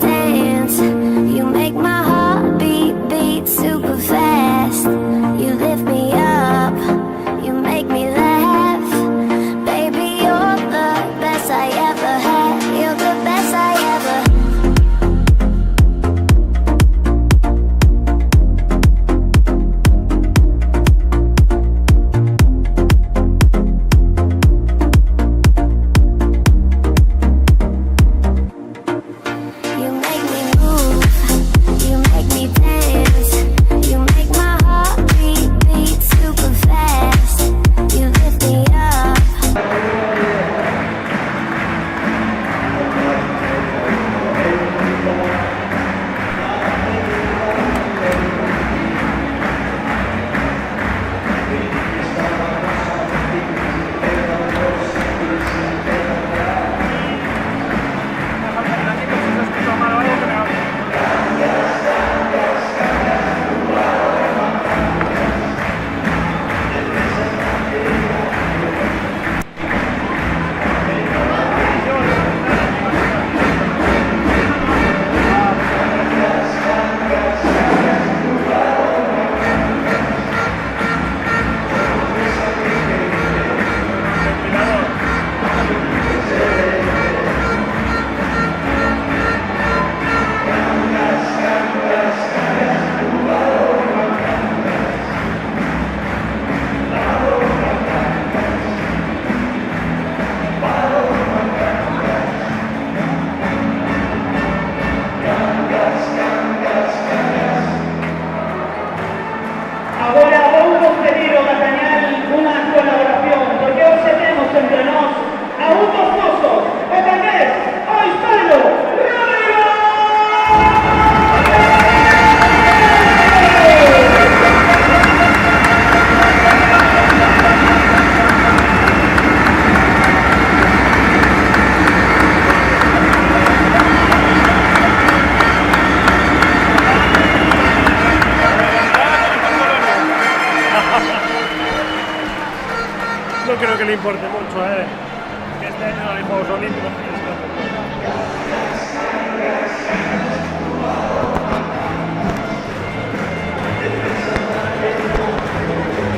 dance. You make my heart beat super fast. You lift me up, you make me laugh. Baby, you're the best I ever had. You're the best I ever. You make me move, you make me dance. You make my heart beat super fast. You lift me up. Agora vamos pedir ao Nathaniel unha colaboración, porque hoxe temos entre nós a un dos nosos, o tamén o hispano, Rodrigo! No creo que le importe mucho, que este año no hay Juegos Olímpicos.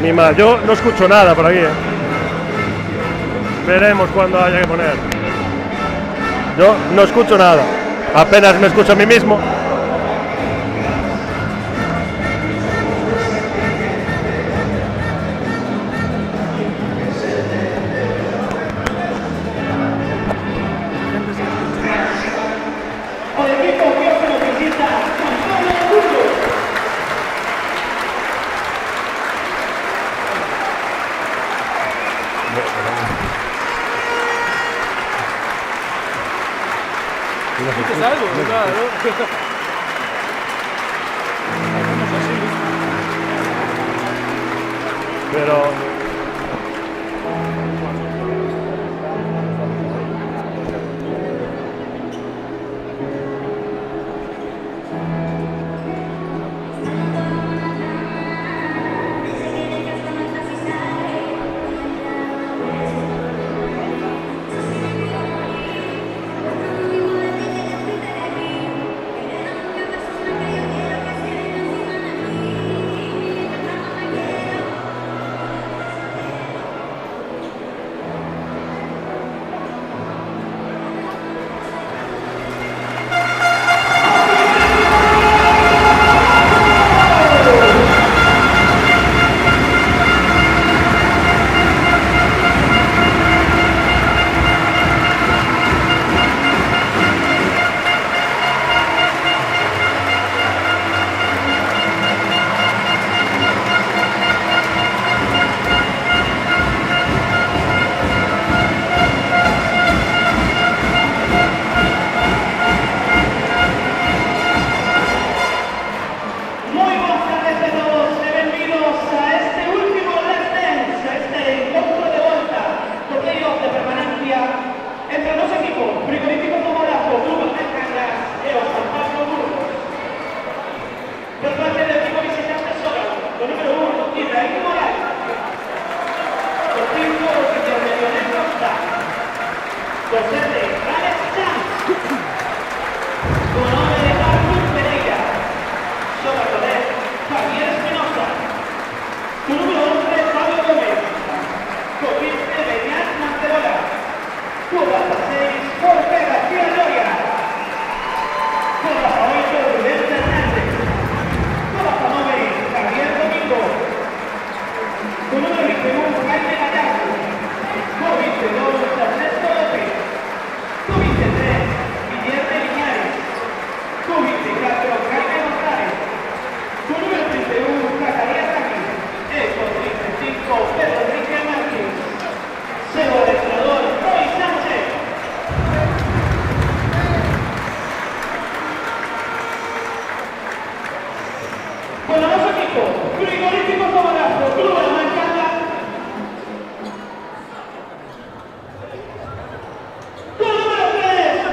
Ni mal, yo no escucho nada por aquí. Veremos cuando haya que poner. Yo no escucho nada, apenas me escucho a mí mismo. O equipo que os necesita con todo o mundo. ¿Dices algo? Claro. Pero frigorífico Tomodazo, Club de la Mancanga. Con número 3,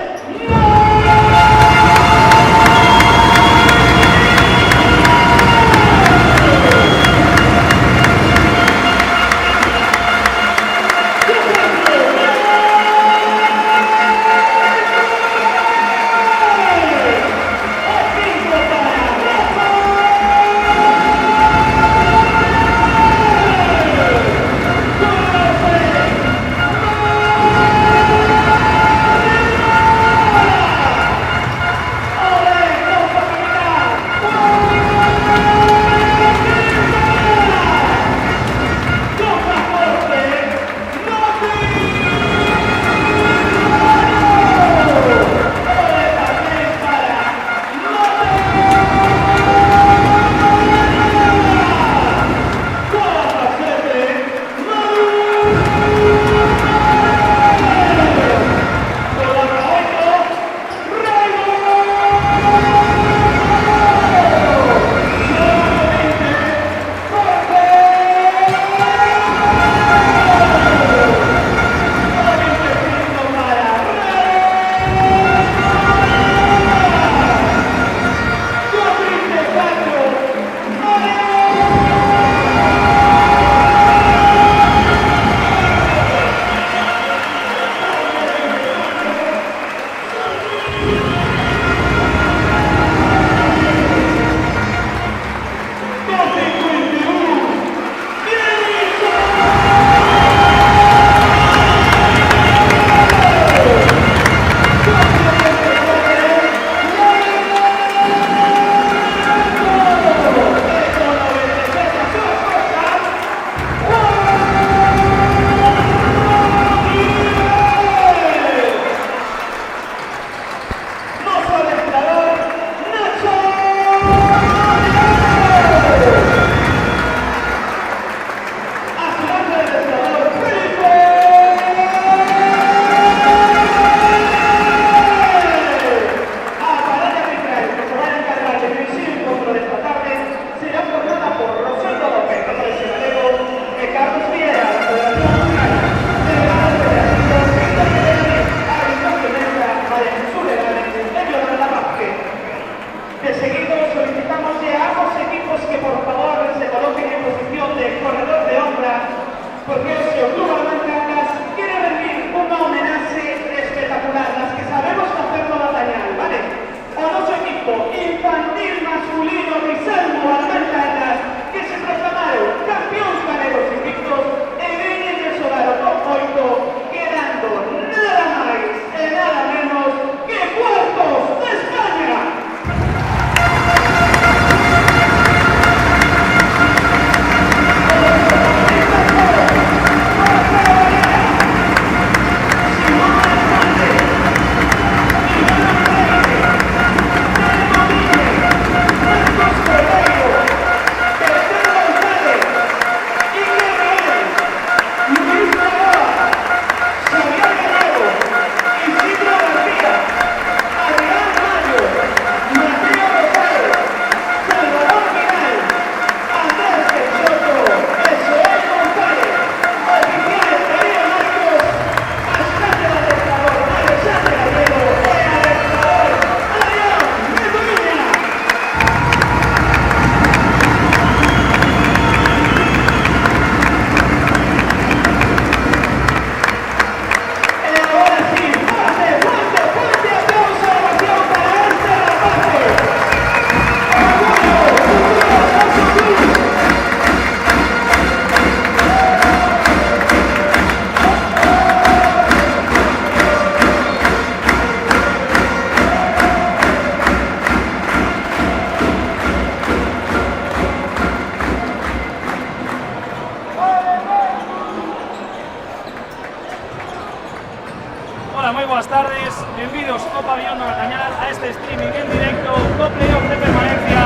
buenas tardes, bienvenidos ao Pabillón do Gatañal a este streaming en directo do playoff de permanencia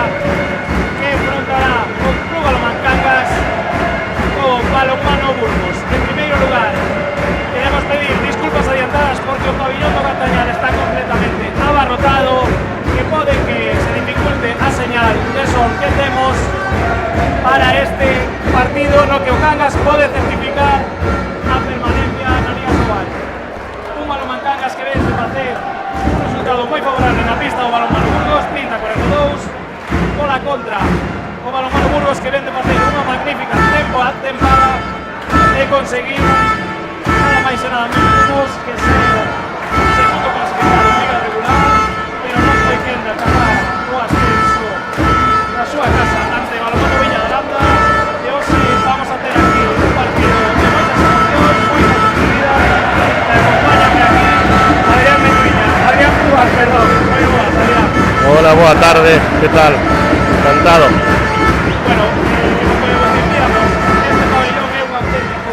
que enfrontará o Club de la Mancangas co Balonmano Burgos. En primeiro lugar, queremos pedir disculpas adiantadas porque o Pabillón do Gatañal está completamente abarrotado, que pode que se dificulte a señal de son que temos para contra o Balonmano Burgos, que vende facer unha magnífica tempada e conseguir nada máis e nada menos que ser segundo clasificado en Liga Regular, pero non foi quen de acabar o ascenso na súa casa ante Balonmano Viña de Landa. E hoxe vamos a ter aquí un partido de moitas emocións, moitas despedidas, e acompáñame aquí Adrián Menuña, Adrián Cubas, perdón. Moi boas, Adrián. Hola, boa tarde, que tal? Encantado. Bueno, como decíamos, este pabellón é un auténtico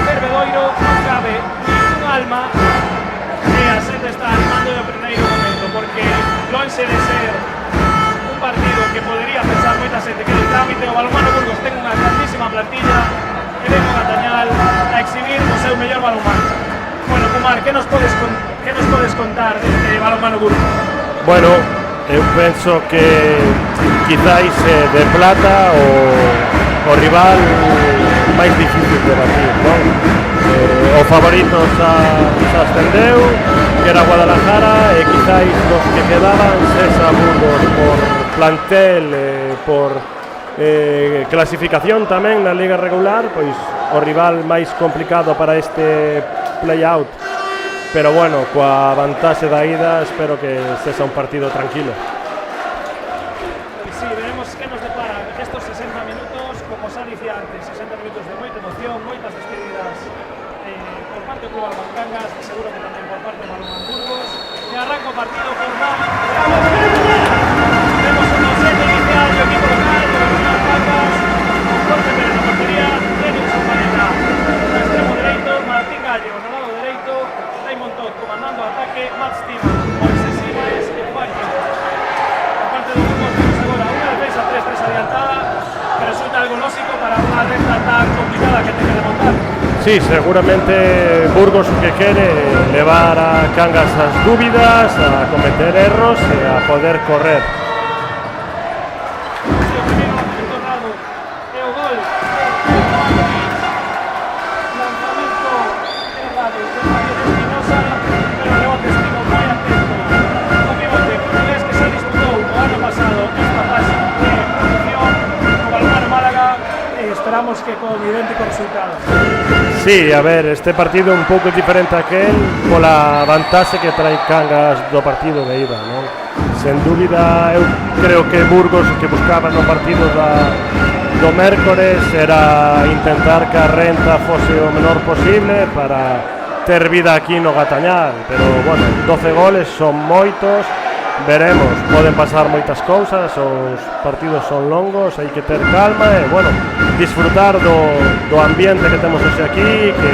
fervedoiro, non cabe ningún alma e a xente está animando no primeiro momento, porque lonxe de ser un partido que podería pensar moita xente que de trámite, o Balonmano Burgos ten unha grandísima plantilla e ven a Tañal a exhibir o seu mellor balonmano. Bueno, Kumar, que nos podes contar deste Balonmano Burgos? Bueno, eu penso que quizáis de plata o rival máis difícil de batir, non? O favorito xa ascendeu, que era Guadalajara, e quizáis dos que quedaban sexa Burgos por plantel e por clasificación tamén na Liga Regular, pois o rival máis complicado para este play-out. Pero bueno, coa vantaxe da ida, espero que sexa un partido tranquilo. Sí, veremos que nos depara estos 60 minutos, como xa dicía antes, 60 minutos de moita emoción, moitas despedidas por parte do Club Balonmano Cangas, seguro que tamén por parte do Balonmano Burgos. E arranca o partido por vemos un set inicial do equipo local, do Balonmano Cangas, con Jorge Pérez na portería, Denis Zampaneta no extremo dereito, Martín Gallo no lado dereito, Raymond Todd comandando o ataque, Matt Steven, Moisés Ibaes e Juan Quinto. Por parte do Burgos temos agora unha defensa 3-3 adiantada, que resulta algo lógico para unha recta tan complicada que ten que remontar. Sí, seguramente Burgos o que quere levar a Cangas as dúbidas, a cometer erros e a poder correr. O primeiro entornado é o gol lanzamento errado de Javier Espinosa, pero o rebote estivo moi atento o pivote portugués que se disputou o ano pasado esta fase de competición co Balonmano Málaga, e esperamos que con idéntico resultado. Sí, a ver, este partido é un pouco diferente a aquel pola vantaxe que trae Cangas do partido de ida, non? Sen dúbida, eu creo que Burgos que buscaba no partido do mércores era intentar que a renta fose o menor posible para ter vida aquí no Gatañal, pero, bueno, 12 goles son moitos, veremos, poden pasar moitas cousas, os partidos son longos, hai que ter calma e, bueno, disfrutar do ambiente que temos hoxe aquí, que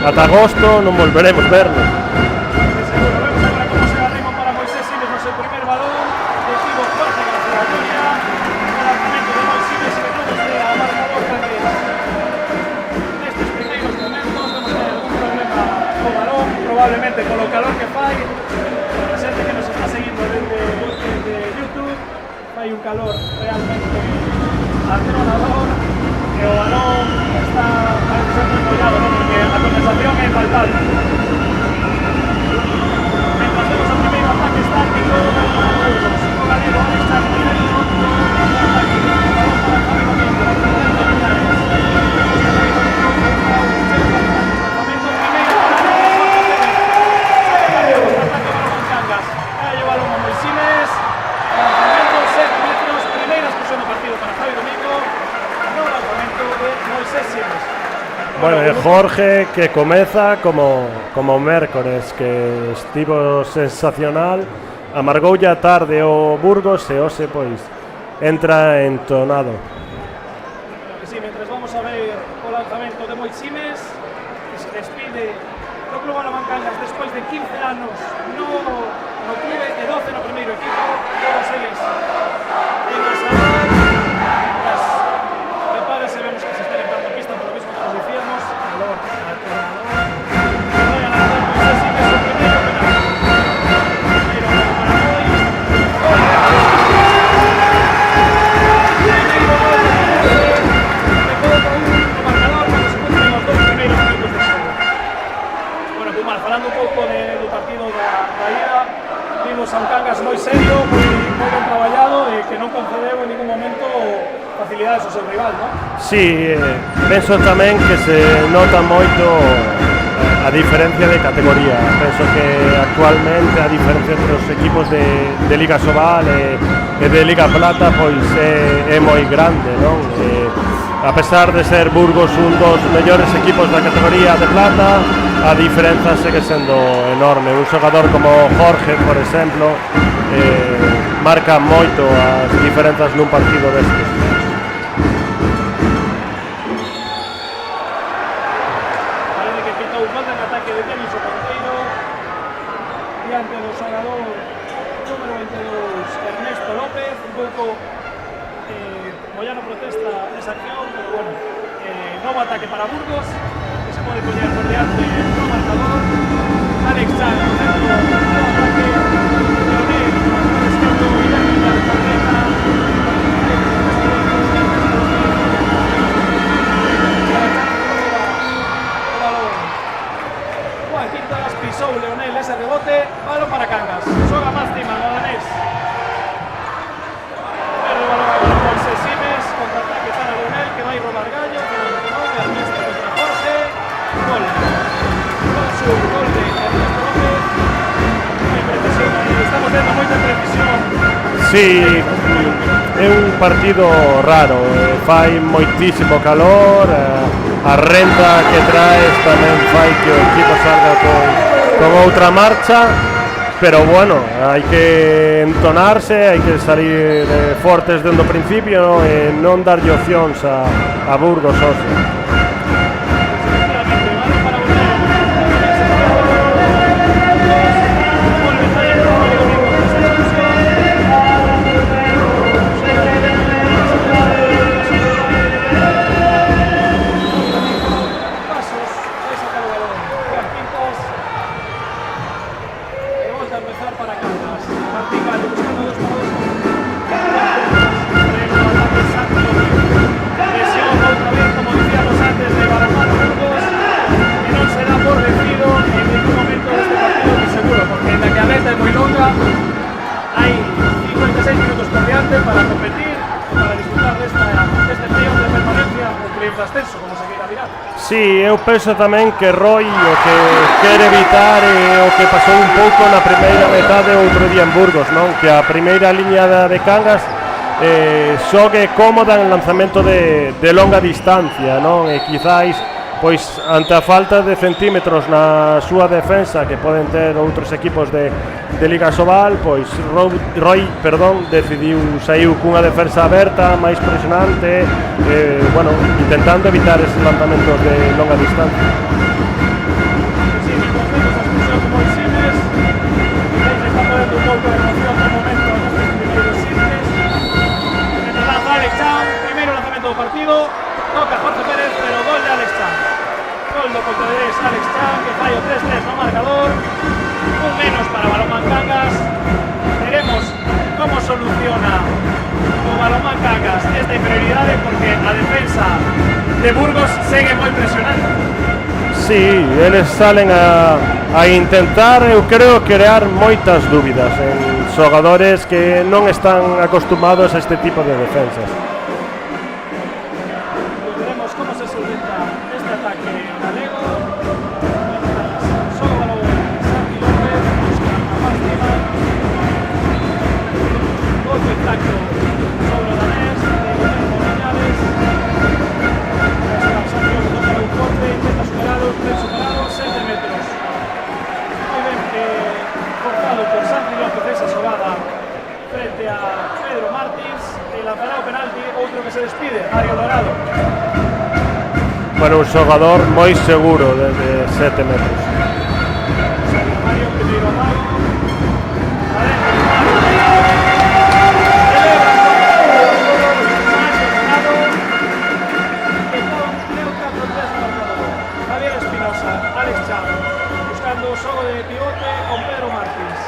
ata agosto non volveremos verlo. Seguro, vemos agora como se va Raymond para Moisés Ibaes no seu primer balón, recibo Jorge García Antonia, o lanzamento de Moisés Ibaes que non estea a marcador cangués. Nestes primeiros momentos vemos que hai algún problema co balón, probablemente polo calor que fai, a xente que nos está seguindo desde YouTube, fai un calor realmente atronador, e o balón está parece ser moi mollado, non? Porque a condensación é palpable. Mientras vemos o primeiro ataque estático, o galego está primero, ataque, balón para Javi Domingo, Bueno, e Jorge que comeza como mércores, que estivo sensacional, amargoulle a tarde o Burgos e hoxe pois entra entonado. Sí, mientras vamos a ver o lanzamento de Moisimes, que se despide do Club Balonmano Cangas despois de 15 anos no clube e 12 no primeiro equipo, todos eles en a saudade. Prepárese, vemos que se está limpando a pista por lo mismo que nos decíamos, calor atronador, que vai a lanzar Moisimes o primeiro penal. Primeiro gol para hoy. Falando un pouco do partido da ida, vimos a un Cangas moi serio, moi igualas o seu rival, non? Sí, penso tamén que se nota moito a diferencia de categoría. Penso que actualmente a diferencia entre os equipos de Liga Sobal e de Liga Plata pois é moi grande, non? A pesar de ser Burgos un dos mellores equipos da categoría de plata, a diferenza segue sendo enorme. Un xogador como Jorge, por exemplo, marca moito as diferenzas nun partido destes. Parece que pitou falta en ataque de Denis o porteiro diante do xogador número 22 Ernesto López. Un pouco Moyano protesta esa acción, pero bueno, novo ataque para Burgos, que se pode poñer por diante no marcador. Alex Chan, centro do ataque, Leonel, esquerdo, Guillermo de Correta, Juan Quintas, pisou Leonel ese rebote, balón para Cangas, xoga máis cima, no danés. Perde o balón agora por Sesimes, contraataque para Leonel, que vai robar Gallo, que non reconoce, Ernesto contra Jorge, gol. Gol de Ernesto López, moi precisión aí, estamos vendo moita precisión. Sí, é un partido raro, fai moitísimo calor, a renta que traes tamén fai que o equipo salga con outra marcha, pero bueno, hai que entonarse, hai que salir fortes dende o principio e non darlle opcións a Burgos hoxe. Para competir, para disfrutar deste playoff de permanencia ou playoff de ascenso, como se queira mirar. Sí, eu penso tamén que Roy o que quere evitar é o que pasou un pouco na primeira metade outro día en Burgos, non? Que a primeira liña de Cangas xogue cómoda en lanzamento de longa distancia, non? E quizáis pois ante a falta de centímetros na súa defensa que poden ter outros equipos de Liga Sobal, pois Roy decidiu saiu cunha defensa aberta, máis presionante, bueno, intentando evitar eses lanzamentos de longa distancia. Sí, mientras vemos a expulsión como el Simes, se está poniendo un pouco de emoción de momento nestes primeiros simples. Mientras lanza Alex Chan, primeiro lanzamento do partido, toca Jorge Pérez, pero gol de Alex Chan. Gol do portugués Alex Chan, que fai o 3-3 no marcador. Un menos para Balonmán Cangas. Veremos como soluciona o Balonmán Cangas esta inferioridade, porque a defensa de Burgos segue moi presionante. Sí, eles salen a intentar, eu creo, crear moitas dúbidas en xogadores que non están acostumados a este tipo de defensas. Veremos como se solventa este ataque galego. Solo balón Santi López, busca a Fátima. Golpe exacto sobre o danés de Guillermo Viñales. Santi López toca un corte, intenta superado, 7 metros. Muy bien cortado por Santi López esa xogada frente a Pedro Martins, e lanzará o penalti, outro que se despide, Mario Dorado. Bueno, un xogador moi seguro desde 7 metros. Mario primeiro amago, adentro Javier Espinosa, Alex Chan, buscando o xogo de pivote con Pedro Martins.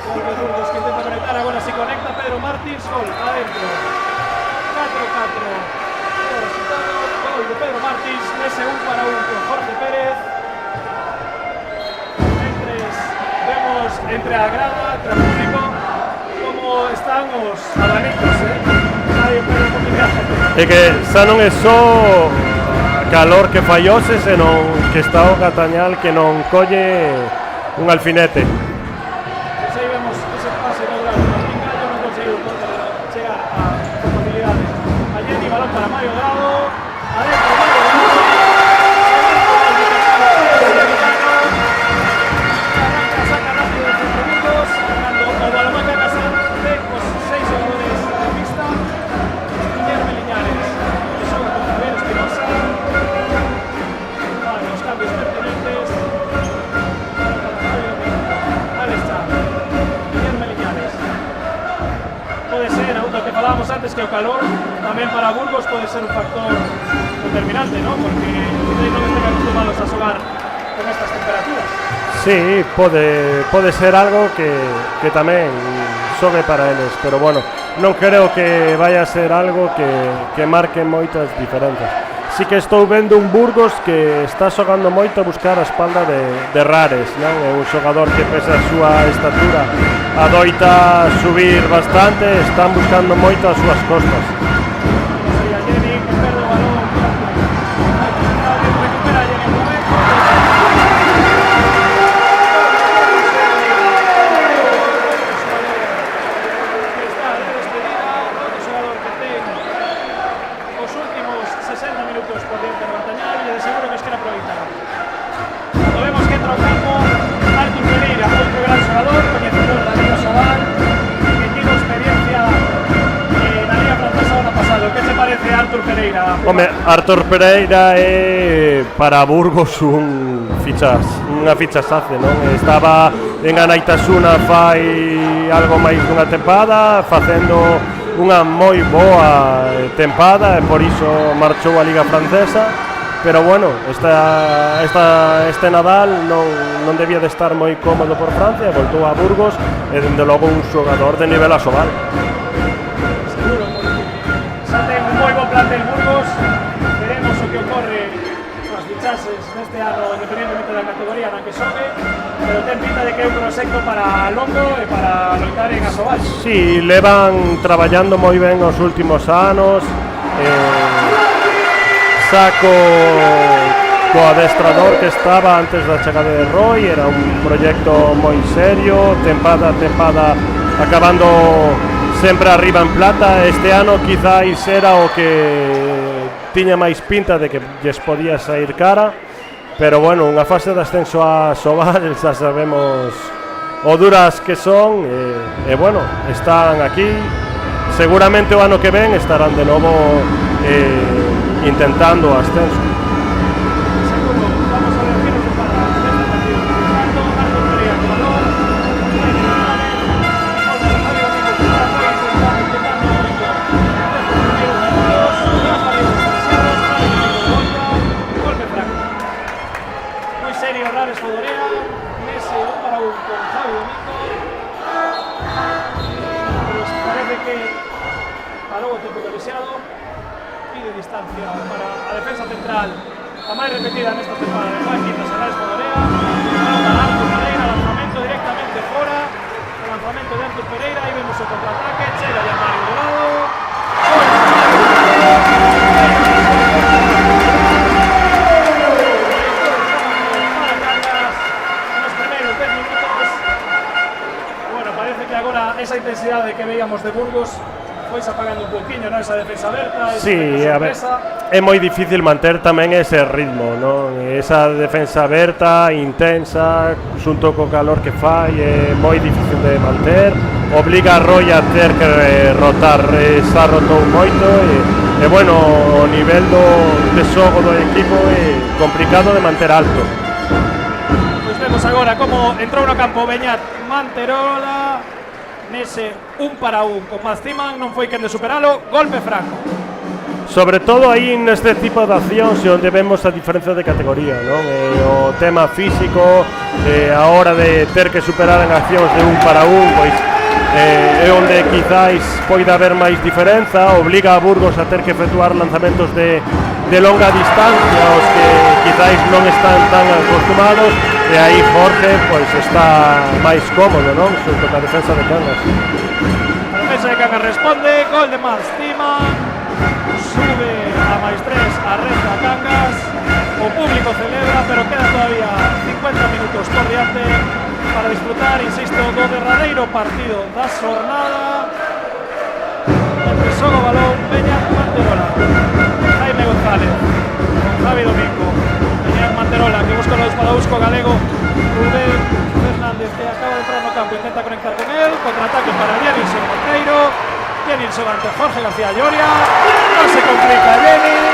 Gol de Burgos que intenta conectar, agora si conecta Pedro Martins, gol adentro. 4-4. Gol de Pedro Martins, ese 1-1 con Jorge Pérez. Vemos entre a grada, entre o público, como están os abanicos, Mario Pérez É que xa non é só calor que fallose, senón que está o Catañal que non colle un alfinete. Pues ahí vemos ese pase logrado. Pingallo no conseguiu chegar con facilidades. Allí balón para Mario Grado. Adentro Mario Grado. Arranca, saca rápido de 5 minutos. Ganando o Balomán Cangas de os 6 xogadores da pista. Guillermo Liñares, que xoga con Javier Espinosa. Vale, os cambios pertinentes. Ahí está. Guillermo Liñares. Pode ser, o que falábamos antes, que o calor tamén para Burgos pode ser un factor determinante, ¿no? Porque non estén acostumados a xogar con estas temperaturas. Sí, pode ser algo que tamén xogue para eles, pero bueno, non creo que vaya a ser algo que marque moitas diferenzas. Sí que estou vendo un Burgos que está xogando moito a buscar a espalda de Rares, non? É un xogador que pese a súa estatura adoita subir bastante, están buscando moito as súas costas. Sería Jenny que perde o balón. Recupera Jenny un momento. Está de despedida, outro xogador que ten os últimos 60 minutos por diante do Catañal e de seguro que os quere aproveitar. Cando vemos que entra ao campo Artur Pereira, outro gran xogador, coñecedor da Liga Sobal, que tivo experiencia na Liga Francesa o ano pasado. Que te parece Artur Pereira? Home, Artur Pereira é para Burgos unha fichasace, non? Estaba en Anaitasuna fai algo máis dunha tempada, facendo unha moi boa tempada e por iso marchou a Liga Francesa, pero bueno, este Nadal non debía de estar moi cómodo por Francia, voltou a Burgos e dende logo un xogador de nivel asobal. Seguro, porque xa ten un moi bo plantel Burgos. Veremos o que ocorre coas fichaxes neste ano, independentemente da categoría na que xogue, pero ten pinta de que é un proxecto para longo e para loitar en Asobal. Sí, levan traballando moi ben os últimos anos, saco co adestrador que estaba antes da chegada de Roy, era un proxecto moi serio, tempada a tempada acabando sempre arriba en plata. Este ano quizáis era o que tiña máis pinta de que lles podía sair cara, pero bueno, unha fase de ascenso a Sobal, xa sabemos o duras que son, e bueno, están aquí, seguramente o ano que ven estarán de novo intentando o ascenso. Seguro, vamos a ver que nos depara este partido. Artur Pereira con balón, Javier Domínguez que está intentando moito nestes primeiros minutos, Rafa Reyes demasiados, golpe franco. Moi serio, Rares Fodorea, Messi 1 para 1 con Javi Domínguez. Pues parece que parou o tempo colisiado. Pide distancia para a defensa central, a máis repetida nesta temporada de Juan Quintas a Rares Fodorea. Para Artur Pereira, lanzamento directamente fora, o lanzamento de Artur Pereira, aí vemos o contraataque, chega ya Mario Dorado. Para Cangas, nos primeiros 10 minutos. Bueno, parece que agora esa intensidade que veíamos de Burgos foi apagando un pouquiño, non? Esa defensa aberta, esa Sí, a ver, é moi difícil manter tamén ese ritmo, non? Esa defensa aberta, intensa, xunto co calor que fai, é moi difícil de manter, obliga a Roy a ter que rotar, xa rotou moito e bueno, o nivel de xogo do equipo é complicado de manter alto. Pois vemos agora como entrou no campo Beñat Manterola. Nese 1 para 1 con Maztiman, non foi quen de superalo, golpe franco. Sobre todo aí neste tipo de accións onde vemos a diferencia de categoría, non? O tema físico, a hora de ter que superar en accións de 1 para 1, pois é onde quizáis poida haber máis diferenza, obliga a Burgos a ter que efectuar lanzamentos de longa distancia, os que quizáis non están tan acostumados, e aí Jorge pois está máis cómodo, non? Xunto ca defensa de Cangas. A defensa de Cangas responde, gol de Maztiman. sube a máis 3 a Renta Cangas. O público celebra, pero queda todavía 50 minutos por diante para disfrutar, insisto, do derradeiro partido da xornada entre Sogo Balón, Beñat Manterola. Jaime González con Javi Domingo, Beñat Manterola que busca los para Usco Galego, Rubén Fernández que acaba de entrar no campo, intenta conectar con él, contraataque para Jenilson Monteiro, Jenilson ante Jorge García Lloria, no se complica Jenny,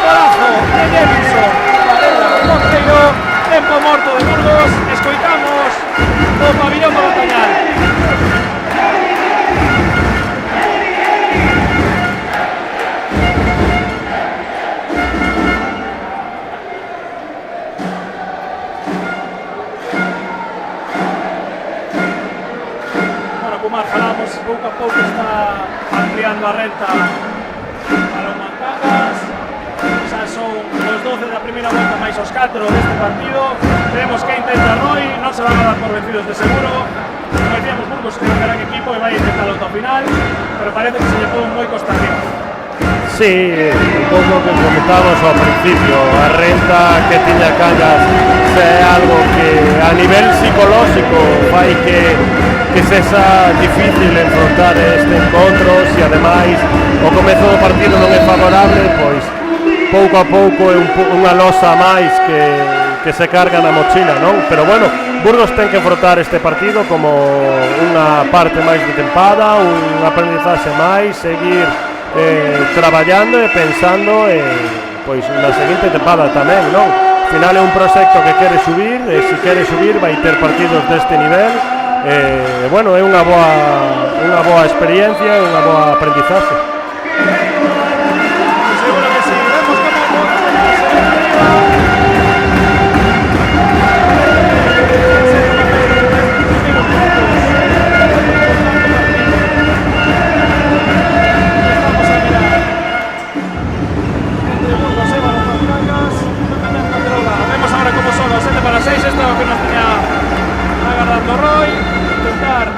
golazo de Jenilson, Varela Monteiro, tempo morto de Burgos, escoitamos o pabillón do Montañal. Falamos, pouco a pouco está ampliando a renta para o Mancangas. Xa son os 12 da primeira volta máis os 4 deste partido. Veremos que intenta Roy, non se van a dar por vencidos de seguro. Como decíamos, Burgos é un gran equipo e vai intentar o final, pero parece que se lle pode moi costa arriba. Sí, un pouco que comentamos ao principio, a renta que tiña Cangas é algo que a nivel psicolóxico fai que sexa difícil enfrontar este encontro, se ademais o comezo do partido non é favorable, pois pouco a pouco é unha losa máis que se carga na mochila, non? Pero bueno, Burgos ten que enfrontar este partido como unha parte máis de tempada, un aprendizaxe máis, seguir traballando e pensando pois na seguinte tempada tamén, non? Ao final é un proxecto que quere subir e se quere subir vai ter partidos deste nivel. Bueno, é unha boa experiencia e unha boa aprendizaje. Seguro que sí, vemos como estamos a mirar entre Burgos e Balón Cangas. Vemos ahora como son los 7 para 6, esto es lo que nos tenía agardando Roy, intentar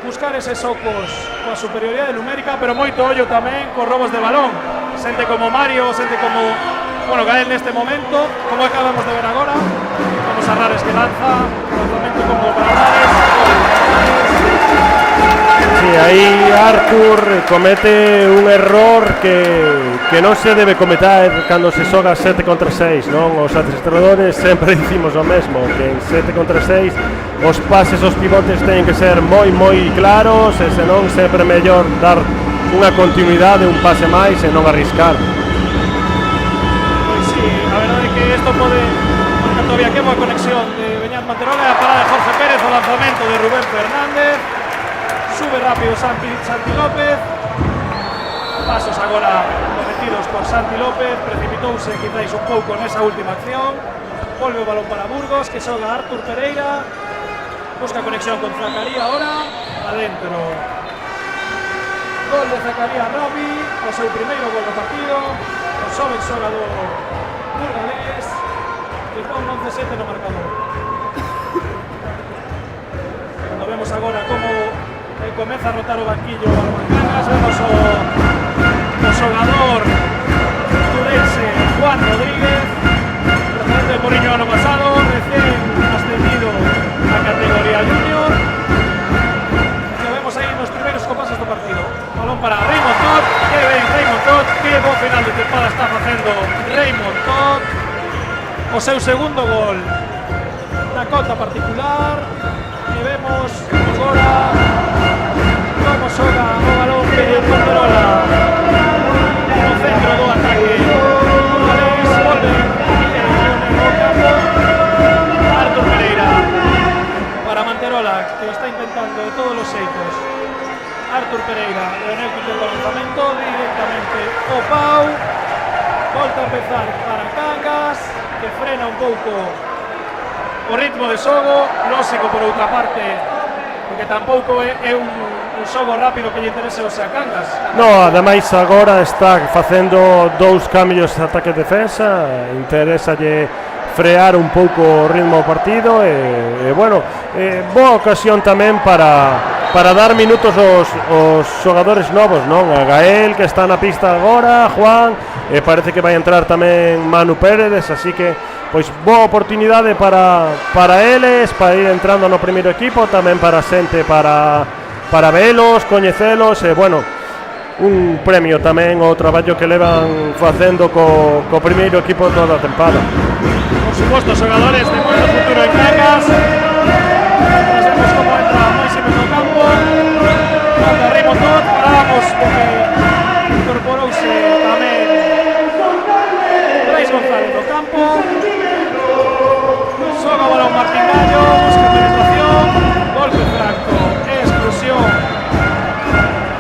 buscar eses ocos coa superioridade numérica, pero moito ollo tamén cos robos de balón. Xente como Mario, xente como, bueno, Gael neste momento, como acabamos de ver agora. Vamos a Rares que lanza, lanzamento como para Rares. Sí, aí Artur comete un error que non se debe cometer cando se xoga 7 contra 6, non? Os adestradores sempre dicimos o mesmo, que en 7 contra 6 os pases aos pivotes teñen que ser moi claros e senón sempre mellor dar unha continuidade, un pase máis e non arriscar. Pois sí, a verdade é que isto pode marcar todavía que boa conexión de Beñat Manterola e a parada de Jorge Pérez, o lanzamento de Rubén Fernández. Sube rápido Santi López, pasos agora cometidos por Santi López, precipitouse quizáis un pouco nesa última acción, volve o balón para Burgos, que xoga Artur Pereira, busca conexión con Zacarías ahora, adentro, gol de Zacarías Robi, o seu primeiro gol do partido, o xoven xogador burgalés, que pon 11-7 no marcador. Cando vemos agora como comeza a rotar o banquillo a Mancangas, vemos o xogador turense Juan Rodríguez, procedente de Moriño ano pasado, recén ascendido a categoría junior, que vemos aí nos primeiros compases do partido. Balón para Raymond Todd, que ben Raymond Todd, que bo final de tempada está facendo Raymond Todd, o seu segundo gol na cota particular, e vemos agora como xoga o balón Beñat Manterola no centro do ataque. Burgalés volve no campo Artur Pereira para Manterola, que está intentando de todos os xeitos. Artur Pereira, Leonel que intenta o lanzamento directamente o pau, volta a empezar para Cangas, que frena un pouco o ritmo de xogo, lógico por outra parte, porque tampouco é un xogo rápido que lle interese os Cangas. No, ademais agora está facendo dous cambios de ataque-defensa, interesalle frear un pouco o ritmo do partido e bueno, boa ocasión tamén para para dar minutos aos xogadores novos, non? A Gael, que está na pista agora, Juan, parece que vai entrar tamén Manu Pérez, así que pois boa oportunidade para eles, para ir entrando no primeiro equipo, tamén para xente para velos, coñecelos, e bueno, un premio tamén ao traballo que levan facendo co primeiro equipo toda a tempada. Por suposto, xogadores de moito futuro en Cangas. Mientras vemos como entra Moisés no campo, cando arrimo todo, parábamos porque incorporouse tamén Brais González no campo. Soga o balón Martín Gallo, busca penetración, golpe franco, exclusión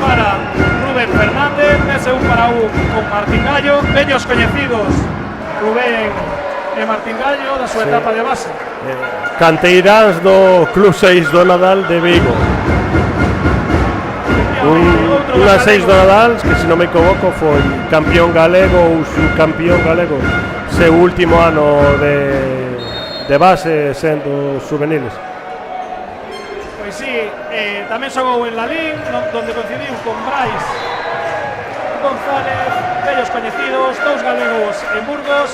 para Rubén Fernández, ese 1 para 1 con Martín Gallo, bellos coñecidos Rubén e Martín Gallo da súa etapa de base. Canteiráns do Club 6 do Nadal de Vigo. Unha 6 do Nadal que, se non me equivoco, foi campeón galego ou subcampeón galego seu último ano de base sendo juveniles. Pois sí, tamén xogou en Lalín, donde coincidiu con Brais González, bellos coñecidos, dous galegos en Burgos.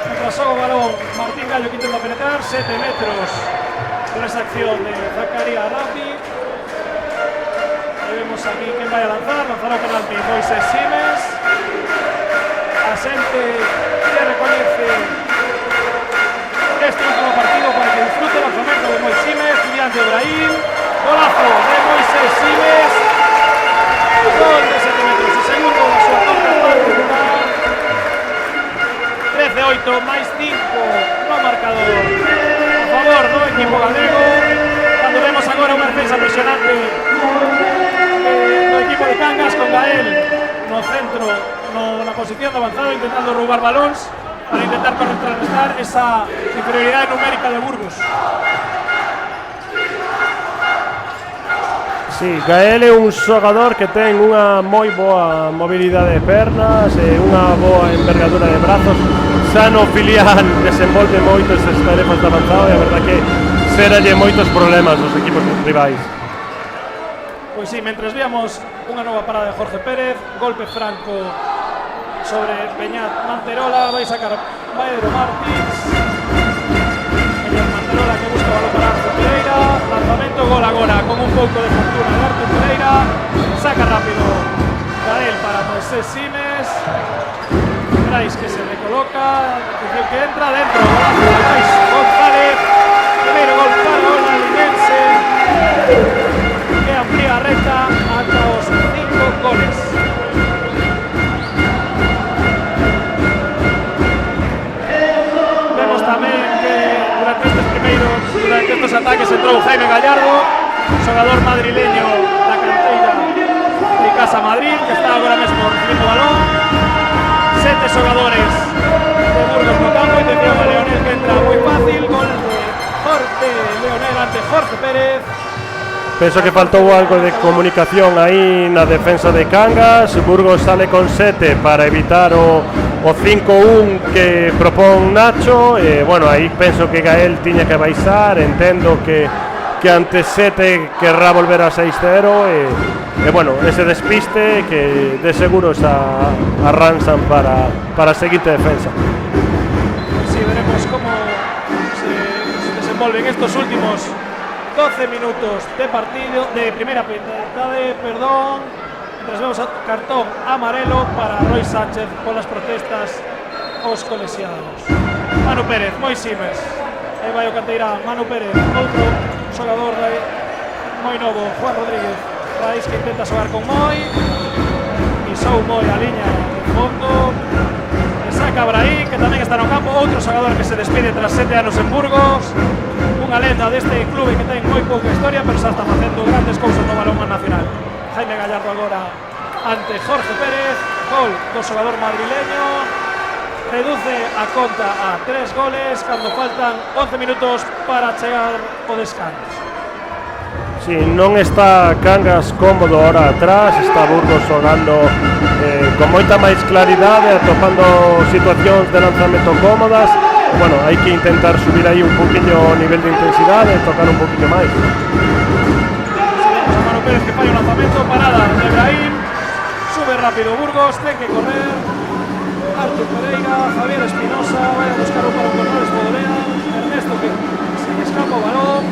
Mientras xoga o balón Martín Gallo, que intenta penetrar 7 metros con esa acción de Zacarías Rafi. E vemos aquí quen vai a lanzará o penalti Moisés Simes. A xente que recoñece este último partido para que disfrute o lanzamento de Moisés Simes, diante de Ibrahim, golazo de Moisés Simes, gol de 7 metros, o segundo da súa torre particular. 13-8 máis 5 no marcador a favor do equipo galego, cando vemos agora unha defensa impresionante do equipo de Cangas, con Gael no centro, na posición de avanzado, intentando roubar balóns para intentar contrarrestar esa inferioridade numérica de Burgos. Sí, Gael é un xogador que ten unha moi boa mobilidade de pernas e unha boa envergadura de brazos. Xa no filial desenvolve moito esas tarefas de avanzado e a verdad que seralle moitos problemas aos equipos rivais. Pois sí, mentres víamos unha nova parada de Jorge Pérez, golpe franco sobre Peñat Manterola, vai sacar Pedro Martins. Peñat Manterola que busca o balón para Artur Pereira, lanzamento, gol agora con un pouco de fortuna de Artur Pereira, saca rápido Gael para Moisés Simes. Brais que se recoloca, atención que entra dentro, golazo de Brais González, primeiro gol para o Lalinense, que amplía a recta ata os 5 goles. Vemos tamén que durante estes ataques entrou Jaime Gallardo, xogador madrileño da canteira de Casa Madrid, que está agora mesmo recibindo o balón. 7 xogadores de Burgos no campo, intención a Leonel que entra moi fácil, gol de Leonel ante Jorge Pérez. Penso que faltou algo de comunicación aí na defensa de Cangas. Burgos sale con 7 para evitar o 5-1 que propón Nacho, e bueno, aí penso que Gael tiña que baixar, entendo que ante 7 querrá volver a 6-0 e bueno, ese despiste que de seguro xa arranxan para a seguinte defensa. Sí, veremos como se desenvolven estos últimos 12 minutos de partido, de primera mitade, perdón. Mientras vemos a cartón amarelo para Roy Sánchez por las protestas aos colexiados. Manu Pérez, moi Simes. Aí vai o canteirán, Manu Pérez, outro xogador moi novo, Juan Rodríguez. Brais que intenta xogar con Moi, pisou Moi a liña de fondo, e saca Brahim, que tamén está no campo, outro xogador que se despide tras 7 anos en Burgos, unha lenda deste clube que ten moi pouca historia, pero xa está facendo grandes cousas no balonmán nacional. Jaime Gallardo agora ante Jorge Pérez, gol do xogador madrileño, reduce a conta a 3 goles cando faltan 11 minutos para chegar o descanso. Sí, non está Cangas cómodo ahora atrás, está Burgos xogando con moita máis claridade, atopando situacións de lanzamento cómodas. Bueno, hai que intentar subir aí un poquinho o nivel de intensidade e tocar un poquinho máis. Vemos a Manu Pérez que falla un lanzamento, parada de Ibrahim, sube rápido Burgos, tiene que correr Artur Pereira, Javier Espinosa, vaya a buscar un balón con Noles Podolea, Ernesto que se le escapa el balón,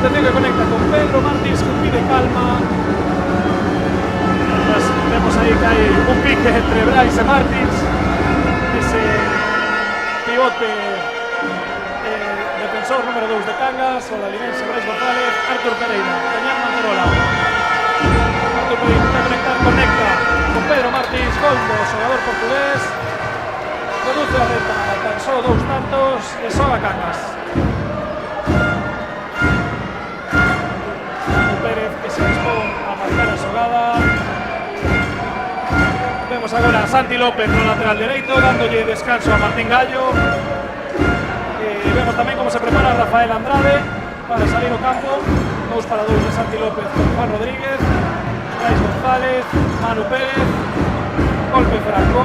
atención que conecta con Pedro Martins que pide calma. Vemos ahí que hay un pique entre Bryce y Martins, ese pivote defensor número 2 de Cangas, o la limense Bryce González, Artur Pereira, Daniel Manterola. Artur Pereira intenta conecta con Pedro Martins, Goldo, jugador portugués, reduce a reta a tan solo 2 tantos e sola Cangas. Pérez que se dispón a marcar a xogada. Vemos agora a Santi López no lateral dereito, dándolle descanso a Martín Gallo. Vemos tamén como se prepara Rafael Andrade para salir ao campo. 2 para 2 de Santi López con Juan Rodríguez, Bryce González, Manu Pérez, golpe franco.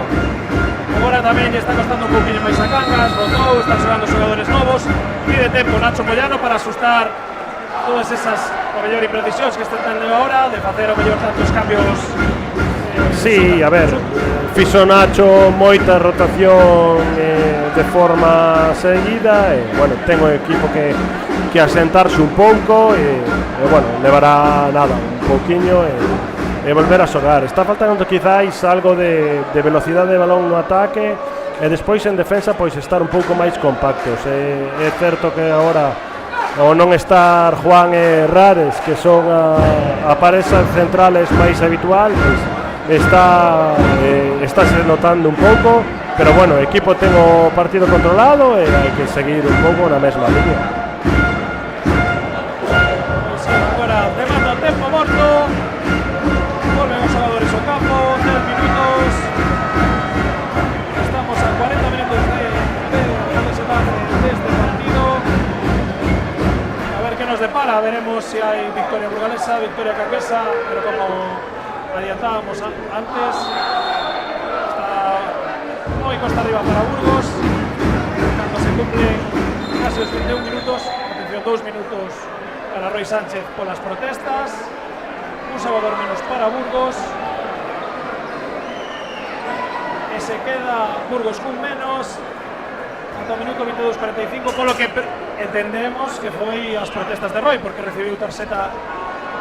Agora tamén lle está costando un pouquinho máis a Cangas, botou, están xogando xogadores novos. Pide tempo Nacho Moyano para asustar todas esas, a mellor, imprecisións que están tendo agora, de facer o mellor tantos cambios. Sí, a ver, fixo Nacho moita rotación de forma seguida e, bueno, ten o equipo que asentarse un pouco e bueno, levará nada, un pouquiño e volver a xogar. Está faltando quizáis algo de velocidade de balón no ataque e despois en defensa pois estar un pouco máis compactos. É certo que agora o non estar Juan e Rares, que son a parexa centrales máis habitual, pois está se notando un pouco, pero bueno, o equipo ten o partido controlado e hai que seguir un pouco na mesma línea. Agora demanda tempo morto, volven os xogadores ao campo, 10 minutos, estamos a 40 minutos de desenlace deste partido. A ver que nos depara, veremos se hai victoria burgalesa, victoria canguesa, pero como adiantábamos antes, está moi costa arriba para Burgos, cando se cumplen casi os 21 minutos, atención, 2 minutos para Roy Sánchez polas protestas, un xogador menos para Burgos, e se queda Burgos cun menos ata o minuto 22:45, polo que entendemos que foi as protestas de Roy, porque recibiu tarxeta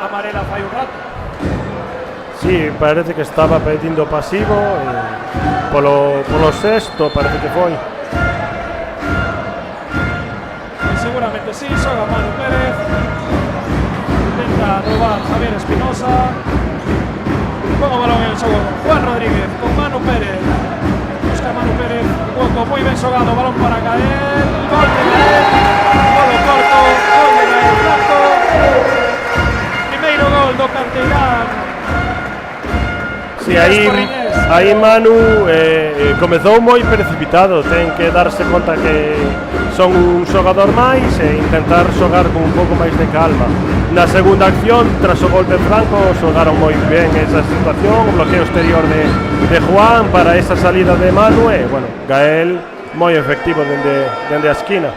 amarela fai un rato. Sí, parece que estaba pedindo pasivo polo sexto, parece que foi. Seguramente sí, xoga Manu Pérez, intenta robar Javier Espinosa, con o balón en xogo Juan Rodríguez con Manu Pérez, busca Manu Pérez, hueco moi ben xogado, balón para Gael, gol de Gael, gol corto, gol de Gael Blanco, primeiro gol do Canteirán. Sí, aí Manu comezou moi precipitado, ten que darse conta que son un xogador máis e intentar xogar con un pouco máis de calma. Na segunda acción, tras o golpe franco, xogaron moi ben esa situación, o bloqueo exterior de Juan para esa salida de Manu e, bueno, Gael moi efectivo dende a esquina.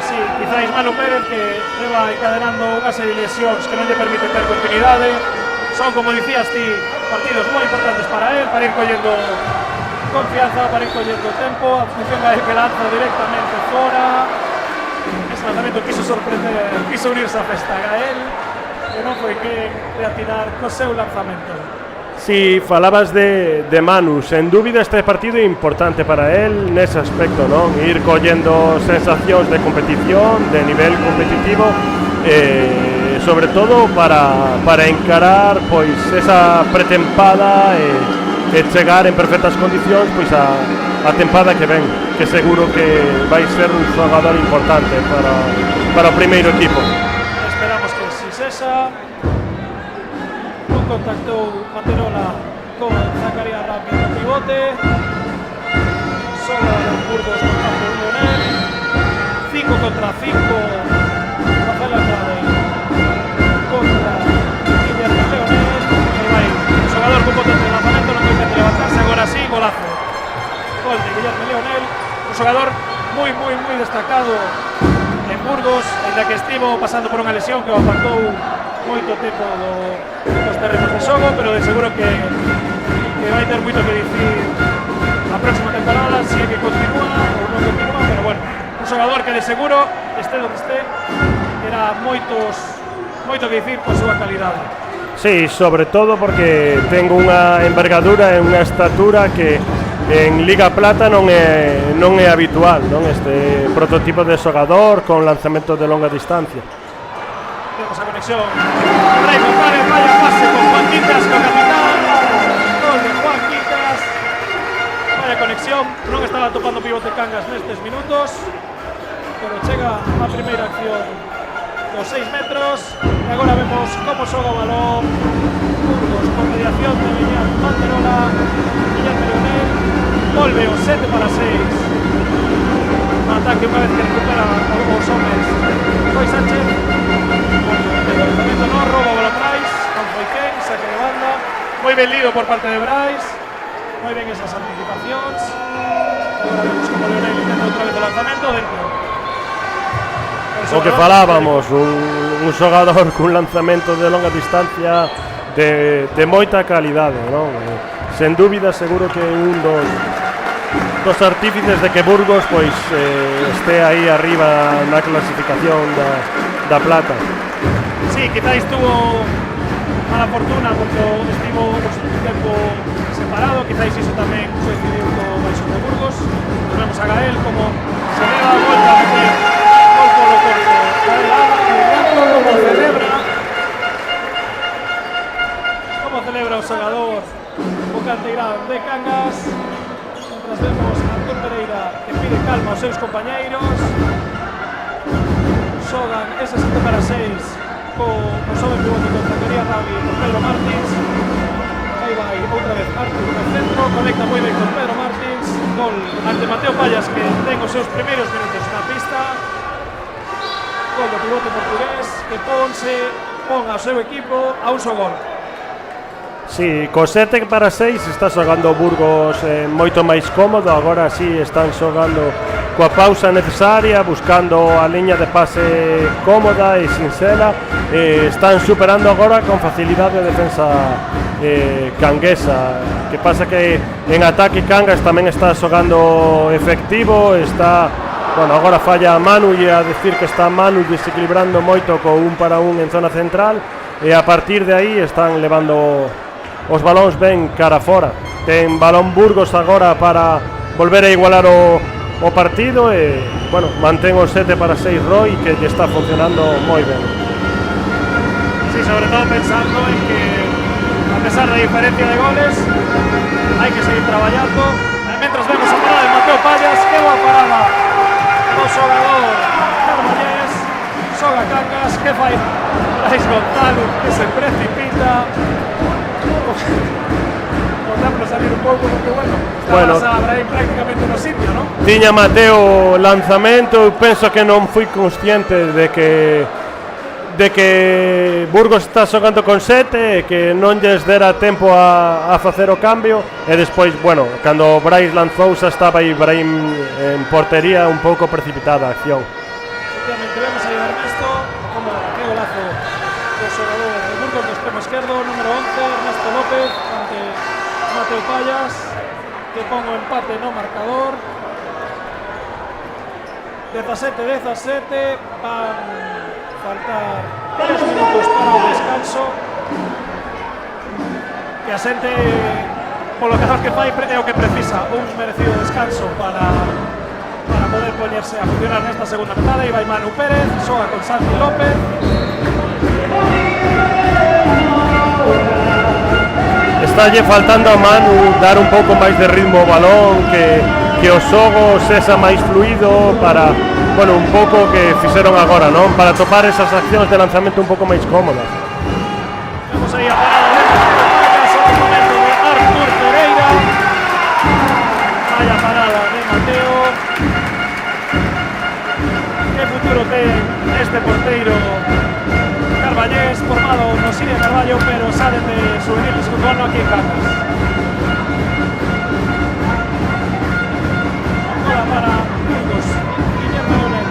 Sí, quizáis Manu Pérez que leva encadenando unha serie de lesións que non lle permite ter continuidade. Son, como dicías ti, partidos moi importantes para él, para ir collendo confianza, para ir collendo tempo. Atención a él que lanza directamente fora. Ese lanzamento quiso sorprender, quiso unirse a festa Gael, e non foi que reatinar co seu lanzamento. Si falabas de Manu, sen dúbida este partido é importante para él nese aspecto, non? Ir collendo sensacións de competición, de nivel competitivo, sobre todo para encarar pois esa pretempada e chegar en perfectas condicións pois a tempada que ven, que seguro que vai ser un xogador importante para o primeiro equipo. Esperamos que si sexa. Non contactou Manterola con Zacarías Rápido no pivote, sobra de Burgos por parte de Leonel, 5 contra 5 Rafael Andrade contra Guillermo Leonel, que vai xogador con potente lanzamento, non intenta levantarse, agora sí, golazo, gol de Guillermo Leonel, un xogador moi destacado en Burgos, ainda que estivo pasando por unha lesión que o apartou moito tempo dos terrenos de xogo, pero de seguro que vai ter moito que dicir a próxima temporada, se é que continúa ou non continúa, pero bueno, un xogador que de seguro, este onde este, terá moito que dicir por súa calidade. Sí, sobre todo porque ten unha envergadura e unha estatura que en Liga Plata non é habitual, non? Este prototipo de xogador con lanzamento de longa distancia. Temos a conexión Rey González, vaya pase con Juan Quintas, co capitán, gol de Juan Quintas, vaya conexión, non estaba topando pivote Cangas nestes minutos, pero chega a primeira acción dos 6 metros e agora vemos como xoga o balón Burgos con mediación de Viñal Manterola, Guillermo Leonel, volve o 7 para 6 no ataque unha vez que recupera os homes Roy Sánchez, el lanzamento no, roba o balón Brais, non foi quen, saque de banda, moi ben lido por parte de Brais, moi ben esas anticipacións, agora vemos como Leonel intenta outra vez o lanzamento dentro. O que falábamos, un xogador cun lanzamento de longa distancia de moita calidade, non? Sen dúbida, seguro que un dos artífices de que Burgos pois este aí arriba na clasificación da plata. Sí, quizáis tuvo mala fortuna porque estivo un tempo separado, quizáis iso tamén coincidiu co Baixo de Burgos. Nos vemos a Gael como se le da a volta a meter gol polo corto. Gael Abra, como celebra o xogador o canteirán de Cangas, mientras vemos a Antón Pereira que pide calma aos seus compañeiros. Xogan ese 7 para 6 co xogo en pivote con Zacarías Rabi e con Pedro Martins. Aí vai outra vez Artur no centro, conecta moi ben con Pedro Martins, gol ante Mateo Pallas que ten os seus primeiros minutos na pista, gol do pivote portugués que pon ao seu equipo a un só gol. Sí, co 7 para 6 está xogando Burgos moito máis cómodo, agora sí están xogando coa pausa necesaria, buscando a liña de pase cómoda e sinxela, están superando agora con facilidade a defensa canguesa, que pasa que en ataque Cangas tamén está xogando efectivo, está, bueno, agora falla a Manu e a decir que está Manu desequilibrando moito co 1 para 1 en zona central e a partir de aí están levando os balóns ben cara fora. Ten balón Burgos agora para volver a igualar o partido e, bueno, mantén o 7 para 6 Roy que lle está funcionando moi ben. Sí, sobre todo pensando en que a pesar da diferencia de goles hai que seguir traballando. Mentras vemos a parada de Mateo Pallas, que boa parada do xogador Carballés, xoga Cangas, que fai Brais Gonzalo, que se precipita. Podemos salir un pouco porque, bueno, estaba Brais prácticamente no sitio, non? Tiña Mateo lanzamento, eu penso que non fui consciente de que Burgos está xogando con 7 e que non lles dera tempo a facer o cambio e despois, bueno, cando Brais lanzou xa estaba aí Brahim en portería un pouco precipitada a acción. Efectivamente, vemos aí a Ernesto como que golazo do xogador de Burgos do extremo esquerdo, número 11, Ernesto López ante Mateo Pallas, que pon o empate no marcador. 17-17, van faltar 3 minutos para o descanso, que a xente polo que fai é o que precisa, un merecido descanso para poder poñerse a funcionar nesta segunda metade. E vai Manu Pérez, xoga con Santi López. Estalle faltando a Manu dar un pouco máis de ritmo ao balón, que o xogo sexa máis fluido para, bueno, un pouco que fixeron agora, non? Para topar esas accións de lanzamento un pouco máis cómodas. Vamos aí a parada de Pallas, o momento de Artur Pereira. Vaya parada de Mateo. Que futuro ten este porteiro Carballés, formado no Siria Carballo, pero sale de juveniles futbolano aquí en Cangas. Bola para Burgos, Guillermo Leonel.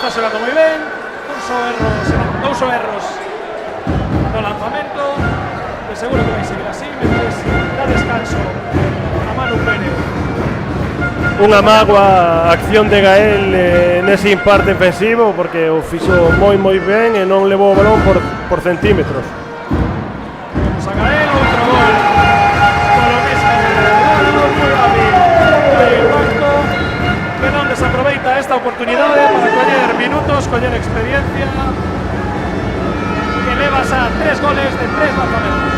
está xogando moi ben, dous erros no lanzamento, e seguro que vai seguir así, mentres dá descanso a Manu Pérez. Unha mágoa a acción de Gael nese imparte defensivo, porque o fixo moi ben e non levou o balón por centímetros. Vamos a Gael, outro gol polonesa moi hábil Gael Banco, que non desaproveita esta oportunidade para coller minutos, coller experiencia, que levas a 3 goles de 3 lanzamentos.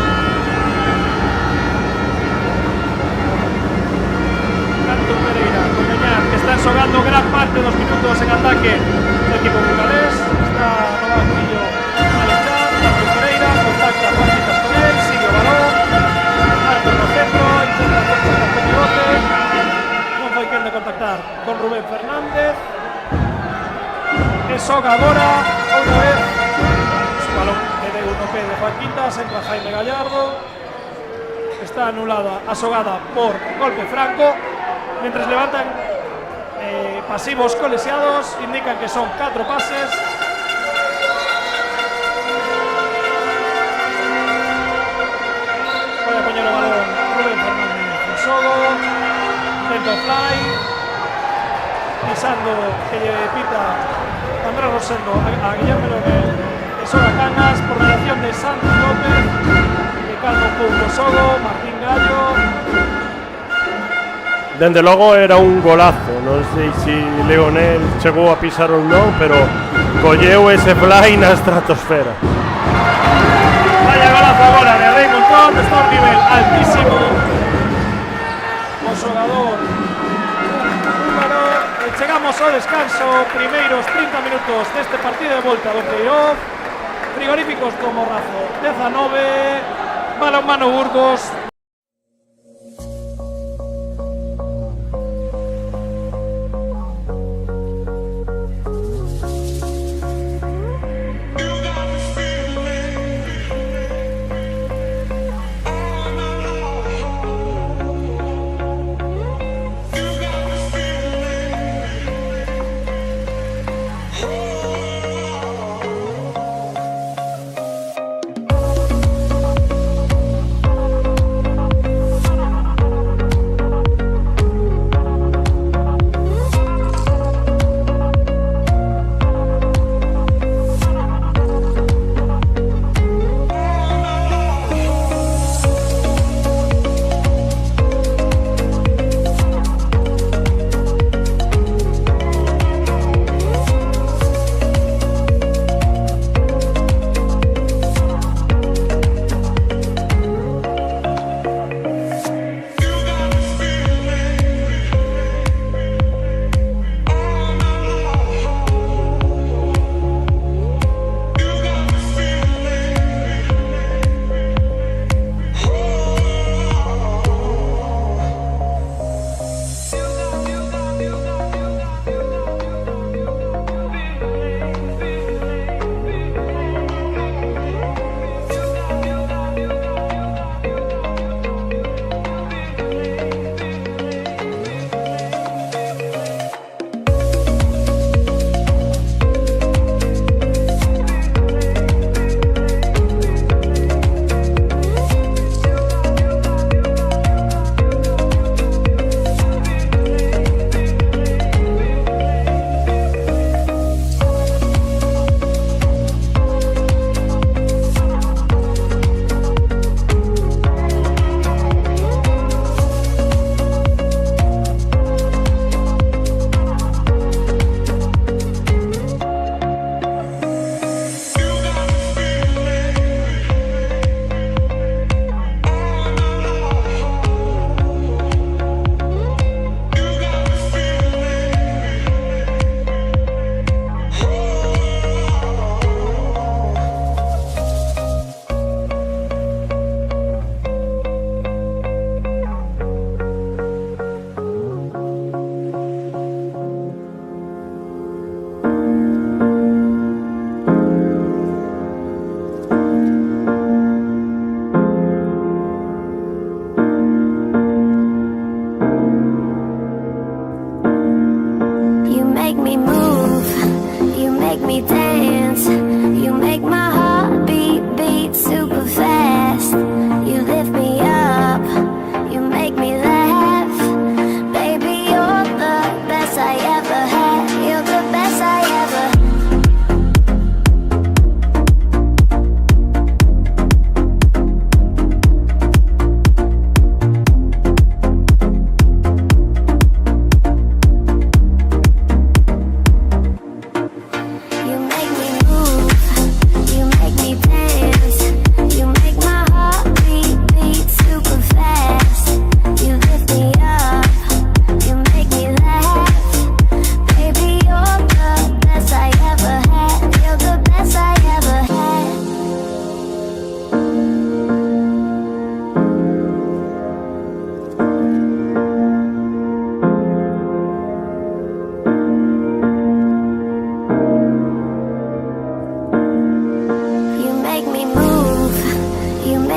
Canto Pereira con Beñat, que están xogando gran parte dos minutos en ataque do equipo burgalés. Está no banquillo Alexar, Canto Pereira, contacta Juan Quitas con él, sigue o balón, Artur no centro, intenta contactar con Bigote, non foi quen de contactar con Rubén Fernández, e xoga agora, outra vez, o balón que deu no pé de Juan Quintas, entra Jaime Gallardo, está anulada a xogada por golpe franco, mentres levantan pasivos colexiados, indican que son 4 pases. Vai a poñer o balón Rubén Fernández en xogo, dentro fly, pisando que lle pita Andrés Rosendo a Guillermo Leonel, e xoga Cangas por mediación de Santos López, que calma un pouco o xogo, Martín Gallo. Dende logo era un golazo, non sei se Leonel chegou a pisar ou non, pero colleu ese fly na estratosfera. Vaya golazo agora de Raymond Todd, está a un nivel altísimo o xogador húngaro. E chegamos ao descanso, primeiros 30 minutos deste partido de volta do playoff. Frigoríficos do Morrazo 19, Balonmano Burgos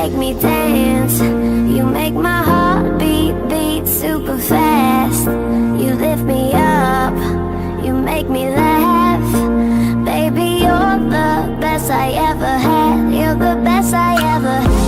make me dance. You make my heart beat super fast. You lift me up, you make me laugh. Baby, you're the best I ever had. You're the best I ever had.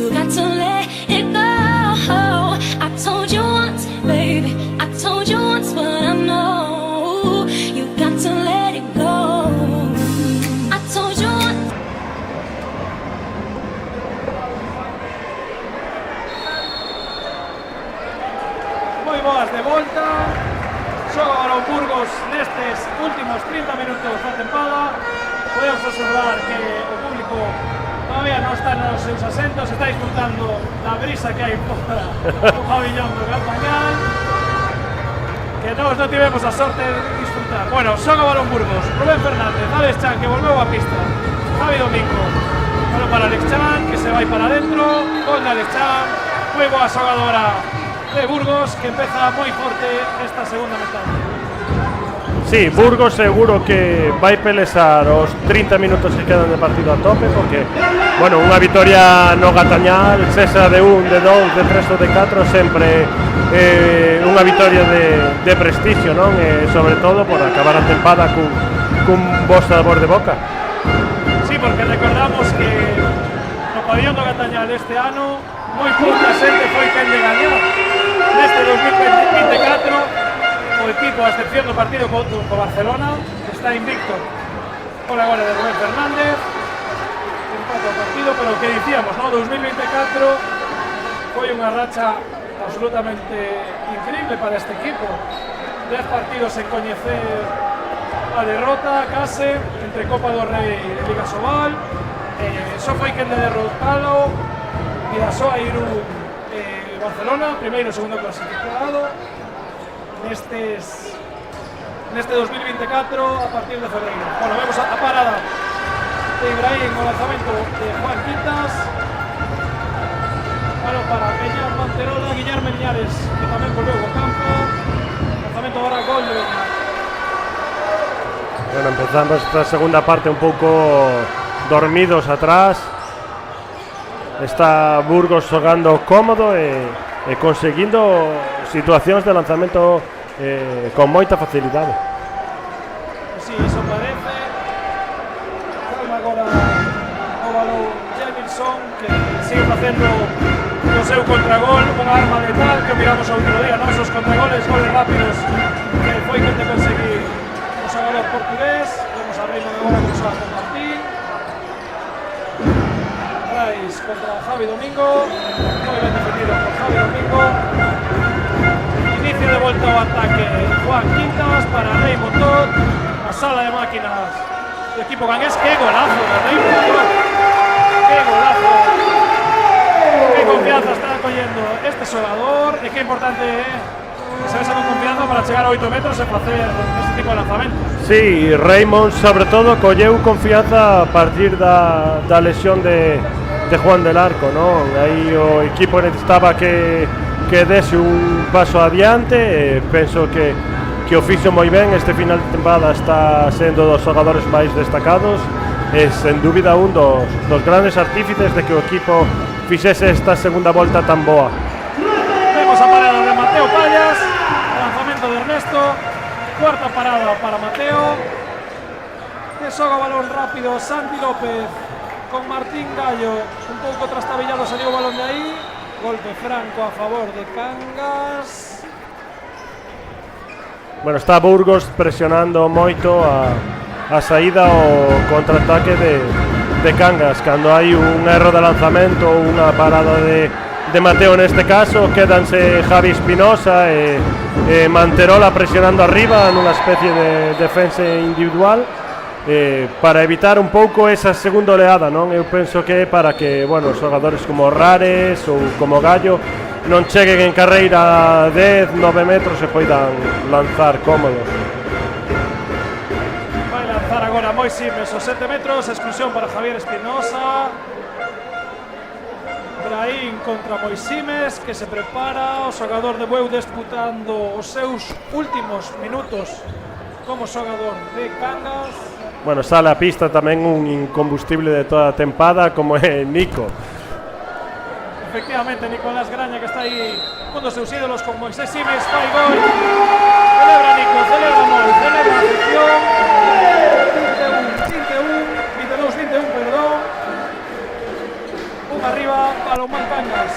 You got to let it go. I told you once, baby, I told you once what I know. You got to let it go. I told you once. Moi boas de volta. Xoga agora o Burgos nestes últimos 30 minutos da tempada. Podemos observar que o público todavía non está nos seus asentos, está disfrutando da brisa que hai fora do pabillón do Gran Pañal, que nós non tivemos a sorte de disfrutar. Bueno, xoga o balón Burgos, Rubén Fernández, Alex Chan, que volveu á pista, Javi Domingo, balón para Alex Chan, que se vai para dentro, gol de Alex Chan, moi boa xogadora de Burgos, que empeza moi forte esta segunda metade. Sí, Burgos seguro que vai pelesar os 30 minutos que quedan de partido a tope, porque, bueno, unha vitoria no Gatañal, cesa de 1, de 2, de 3 ou de 4, sempre unha vitoria de prestigio, non? E sobre todo por acabar a tempada cun bo sabor de boca. Sí, porque recordamos que no pabillón do Gatañal este ano moi pouca xente foi quen de gañar. Neste 2024 o equipo, a excepción do partido co Barcelona, está invicto. Gol agora de Rubén Fernández, empate o partido, pero o que dicíamos, ¿no? 2024 foi unha racha absolutamente increíble para este equipo. 10 partidos sen coñecer a derrota, case, entre Copa do Rei e Liga Sobal. Só foi quen de derrotalo, Vidasoa e Irún, Barcelona, primeiro e segundo clasificado. Neste 2024 a partir de febrero. Bueno, vemos a parada de Ibrahim, o lanzamento de Juan Quintas. Bueno, para Peñar Manterola, Guillermo Liñares, que tamén volveu ao campo. Lanzamento agora gol de Beñar. Bueno, empezamos esta segunda parte un pouco dormidos atrás. Está Burgos xogando cómodo e conseguindo situacións de lanzamento con moita facilidade. Sí, iso parece. Calma agora o balón Jamilson, que sigue facendo o seu contragol, unha arma letal que miramos outro día, non? Os contragoles, goles rápidos, que foi que te conseguir o xogador portugués. Vemos a Reina agora que xoga con Martín. Rais contra Javi Domingo, moi ben defendido por Javi Domingo. Inicio de volta ao ataque Juan Quintas para Rei Montot, a sala de máquinas do equipo ganés. Que golazo de Rei Montot, que golazo, que confianza está collendo este xogador, e que importante que se vese con confianza para chegar a 8 metros e facer este tipo de lanzamentos. Sí, Raymond sobre todo colleu confianza a partir da lesión de Juan del Arco, non? Aí o equipo necesitaba que dese un paso adiante, e penso que o fixo moi ben. Este final de temporada está sendo dos xogadores máis destacados e sen dúbida un dos grandes artífices de que o equipo fixese esta segunda volta tan boa. Vemos a parada de Mateo Pallas, lanzamento de Ernesto, cuarta parada para Mateo, que xoga balón rápido Santi López con Martín Gallo, un pouco trastabillado, salió o balón de aí. Golpe franco a favor de Cangas. Bueno, está Burgos presionando moito a saída o contraataque de Cangas. Cando hai un erro de lanzamento ou unha parada de Mateo neste caso, quédanse Javi Espinosa e Manterola presionando arriba nunha especie de defensa individual, para evitar un pouco esa segunda oleada, non? Eu penso que é para que, bueno, os xogadores como Rares ou como Gallo non cheguen en carreira a 10, 9 metros e poidan lanzar cómodos. Vai lanzar agora Moi Simes os 7 metros, exclusión para Javier Espinosa. Ibrahim contra Moi Simes, que se prepara. O xogador de Bueu disputando os seus últimos minutos como xogador de Cangas. Bueno, sale a pista tamén un incombustible de toda a tempada como é Nico. Efectivamente, Nicolás Graña, que está aí con dos seus ídolos con Moisés Simes, fai gol. Celebra Nico, celebra Moi, celebra a afición. 22-21, perdón. Unha para arriba, Balonmán Cangas.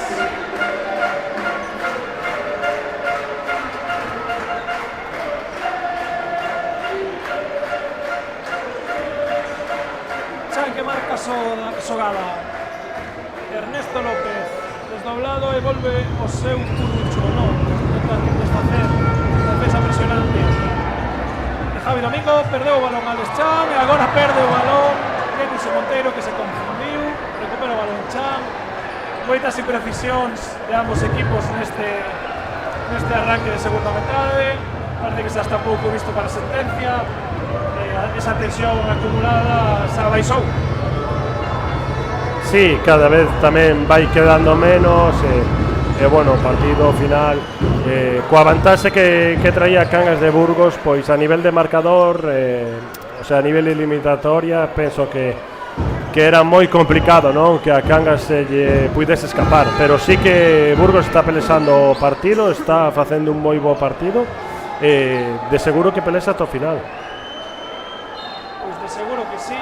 Chan que marca Sogada. Ernesto López desdoblado e volve o seu Currucho. Non, tenta desfacer a defensa presionante de Javi Domingo. Perdeu o balón Alex Chan e agora perde o balón Denis Monteiro, que se confundiu. Recupera o balón Chan. Moitas imprecisións de ambos equipos neste arranque de segunda metade. Parece que xa está pouco visto para a sentencia. Esa tensión acumulada xa baixou. Sí, cada vez tamén vai quedando menos e bueno, o partido final coa vantaxe que traía Cangas de Burgos, pois a nivel de marcador, o sea, a nivel de eliminatoria, penso que era moi complicado, non? Que a Cangas se lle puidese escapar, pero sí que Burgos está pelexando o partido, está facendo un moi bo partido e de seguro que pelexa ata o final. Pois de seguro que sí.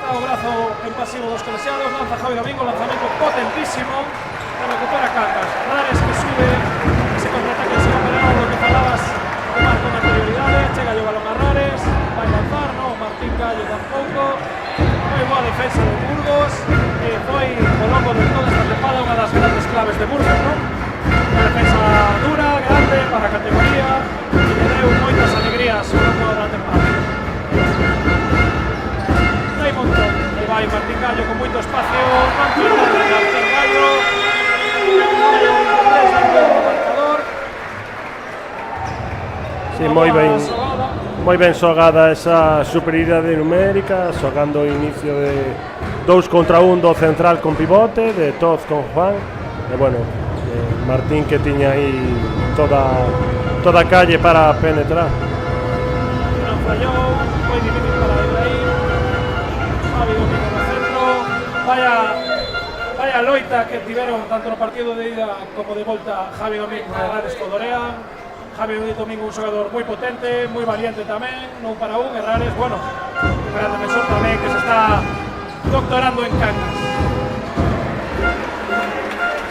O brazo en pasivo dos colexiados, lanza Javi Domingo, lanzamento potentísimo, que recupera Cangas. Rares que sube, ese contraataque se va a pegar lo que falabas de Mar con anterioridade, chega o balón a Rares, vai lanzar, non? Martín Gallo tampouco. Moi boa defensa de Burgos, que foi ao longo de toda esta tempada unha das grandes claves de Burgos, non? Unha defensa dura, grande, para a categoría, que lle deu moitas alegrías ao longo da tempada. Montón, e vai Martín Gallo con moito espacio, Martín Gallo, marcador. Sí, moi ben xogada esa superioridade numérica, xogando o inicio de 2 contra 1 do central con pivote, de Toz con Juan, e bueno, Martín que tiña aí toda a calle para penetrar. Non fallou, moi difícil para Ibrahim. Javi Domingo no centro, vaya loita que tiveron tanto no partido de ida como de volta Javi Domingo e Rares Codorean. Javi Domingo un xogador moi potente, moi valiente tamén, non para un, e Rares, bueno, un gran defensor tamén que se está doctorando en Cangas.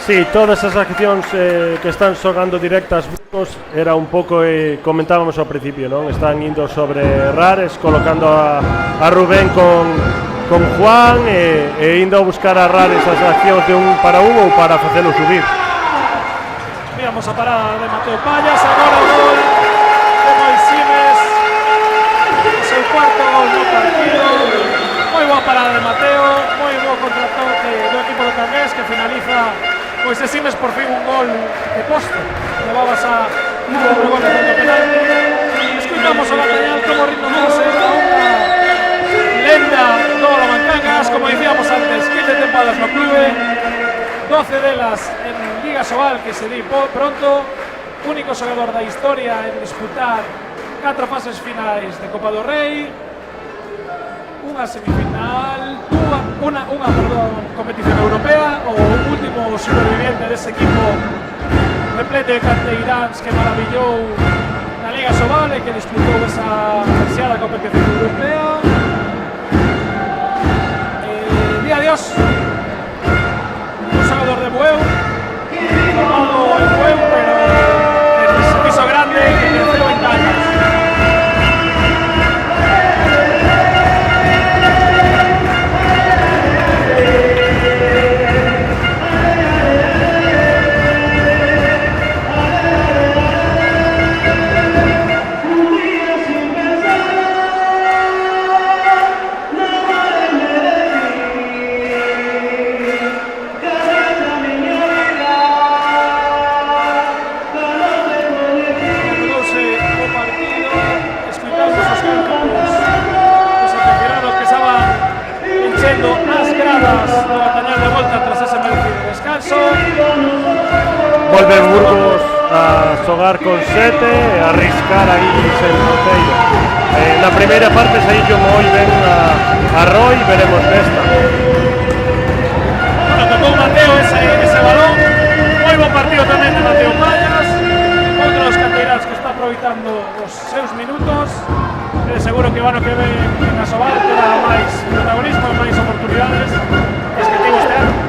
Sí, todas as accións que están xogando directas Burgos era un pouco, comentábamos ao principio, non? Están indo sobre Rares, colocando a Rubén con Juan e indo a buscar a Rares as accións de un para un ou para facelo subir. Miramos a parada de Mateo Pallas, agora o gol de Moisimes, o seu cuarto gol no partido. Moi boa parada de Mateo, moi bo contratoque do equipo do Cangas, que finaliza Moisimes por fin un gol de poste. Levabas a un gol de penalti. Escuitamos o Gatañal como ritmo máis a unha lenda do Balonmán, como dicíamos antes, 15 tempadas no clube, 12 delas en Liga Sobal, que se di pronto, único xogador da historia en disputar 4 fases finais de Copa do Rei, unha semifinal, unha competición europea, o último superviviente dese equipo repleto de canteiráns que maravillou na Liga Sobal e que disputou esa ansiada competición europea. Adiós, un xogador de Bueu, formado en Bueu, pero se piso grande e que creceu en Cangas. Volve Burgos a xogar con 7 e a arriscar aí sen roteiro. Na primeira parte saíu moi ben a Roy, veremos desta. Bueno, tocou Mateo ese balón, moi bon partido tamén de Mateo Pallas, outro dos canteiráns que está aproveitando os seus minutos, e seguro que o ano que ven en Asobal terá máis protagonismo e máis oportunidades as que tivo este ano.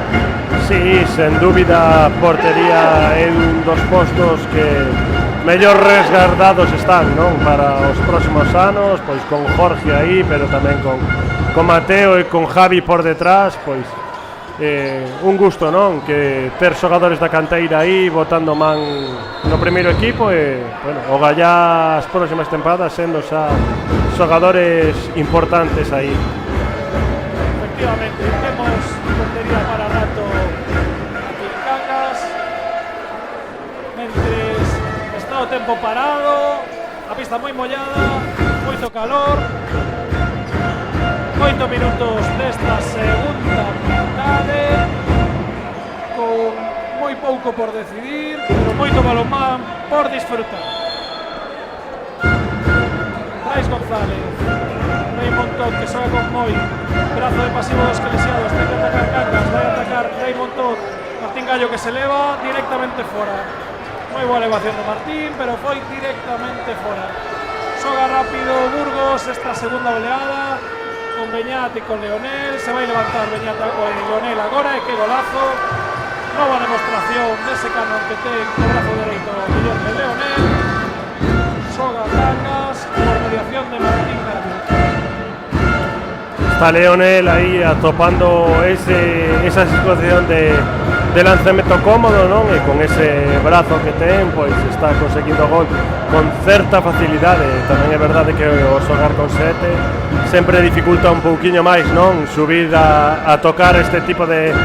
Sí, sen dúbida portería é un dos postos que mellor resguardados están, non? Para os próximos anos, pois con Jorge aí, pero tamén con Mateo e con Javi por detrás, pois un gusto, non? Que ter xogadores da canteira aí botando man no primeiro equipo e, bueno, o gallá as próximas tempadas sendo xa xogadores importantes aí. Efectivamente, temos portería para rato aquí en Cangas. Mentres está o tempo parado, a pista moi mollada, moito calor. 8 minutos desta segunda metade, con moi pouco por decidir, pero moito balonmán por disfrutar. Brais González, Rei Montón que xoga con moi brazo de pasivo dos Kelesiados, ten que atacar Cangas, vai atacar Rei Montón, Martín Gallo que se leva directamente fora. Moi boa elevación de Martín, pero foi directamente fora. Xoga rápido Burgos esta segunda oleada, con Beñat e con Leonel, se vai levantar Beñat e Leonel agora, e que golazo. Nova demostración dese canon que ten o brazo dereito Guillermo Leonel. Xoga Cangas por mediación de Martín Gallo. Está Leonel aí atopando esa situación de lanzamento cómodo, non? E con ese brazo que ten, pois está conseguindo gol con certa facilidade. Tamén é verdade que o xogar con 7 sempre dificulta un pouquiño máis, non? Subir a tocar este tipo de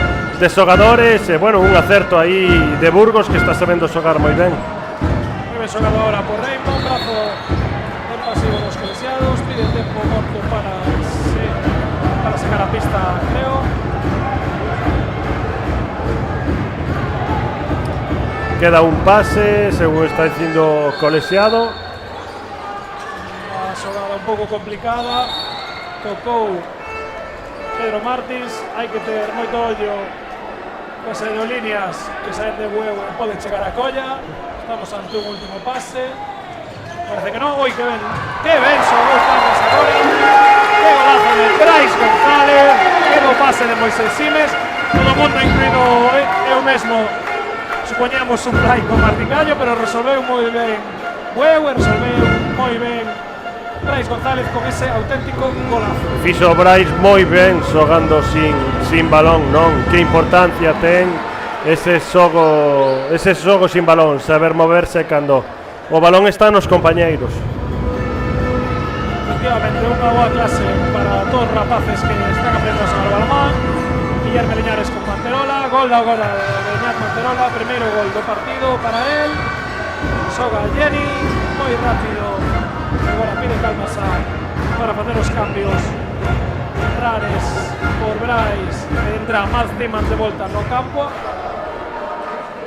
xogadores e, bueno, un acerto aí de Burgos que está sabendo xogar moi ben. Moi ben xogadora por Raymond, brazo del pasivo dos Kelesiados, pide tempo corto para sacar a pista, creo. Queda un pase, según está dicindo Colexiado. Unha xogada un pouco complicada. Tocou Pedro Martins. Hai que ter moito ollo coas aerolíneas que saen de Bueu e poden chegar a colla. Estamos ante un último pase. Parece que non. Oi, que ben xogou Cangas agora. Que golazo de Brais González. Que bo pase de Moisés Simes. Todo o mundo, incluído eu mesmo, supoñamos un play con Martín Gallo, pero resolveu moi ben Bueu e resolveu moi ben Brais González con ese auténtico golazo. Fixo Brais moi ben xogando sin balón, non? Que importancia ten ese xogo sin balón, saber moverse cando o balón está nos compañeiros. Efectivamente, unha boa clase para todos os rapaces que están aprendendo a xogar o balón. Guillermo Liñares con Manterola, gol da agora de Beñat Manterola, primeiro gol do partido para él. Xoga Jenny, moi rápido, agora pide calmas para facer os cambios. Rares por Brais, entra Maz Timan de volta no campo.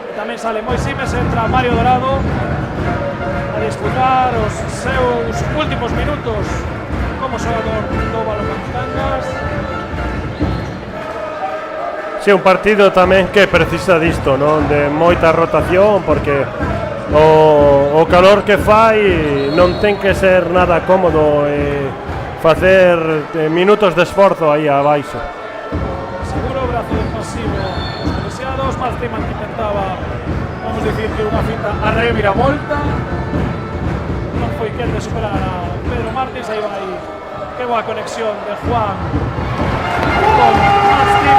E tamén sale Moi Simes, entra Mario Dorado a disputar os seus últimos minutos como xogador do balonmán Cangas. Sí, un partido tamén que precisa disto, non? De moita rotación, porque o calor que fai non ten que ser nada cómodo e facer minutos de esforzo aí abaixo. Seguro, brazo de pasivo os Kelesiados, Martín que intentaba, vamos dicir que unha finta a reviravolta, non foi quen de superar a Pedro Martins, aí vai, que boa conexión de Juan con Martín.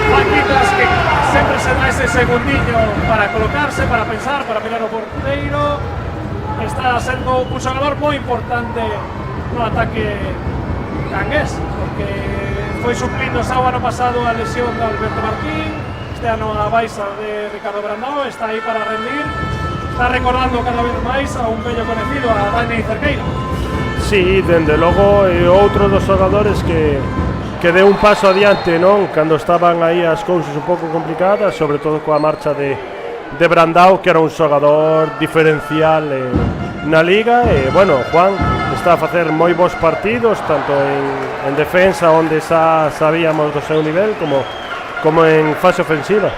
Maquitas que sempre se dá ese segundinho para colocarse, para pensar, para mirar o porteiro. Está sendo un xogador moi importante no ataque cangués, porque foi suplindo xa o ano pasado a lesión de Alberto Martín, este ano a baixa de Ricardo Brandao, está aí para rendir, está recordando cada vez máis a un vello conocido, a Dani Cerqueira. Sí, dende logo é outro dos xogadores que deu un paso adiante, non? Cando estaban aí as cousas un pouco complicadas, sobre todo coa marcha de Brandao, que era un xogador diferencial na liga, e, bueno, Juan está a facer moi bons partidos, tanto en defensa, onde xa sabíamos do seu nivel, como en fase ofensiva.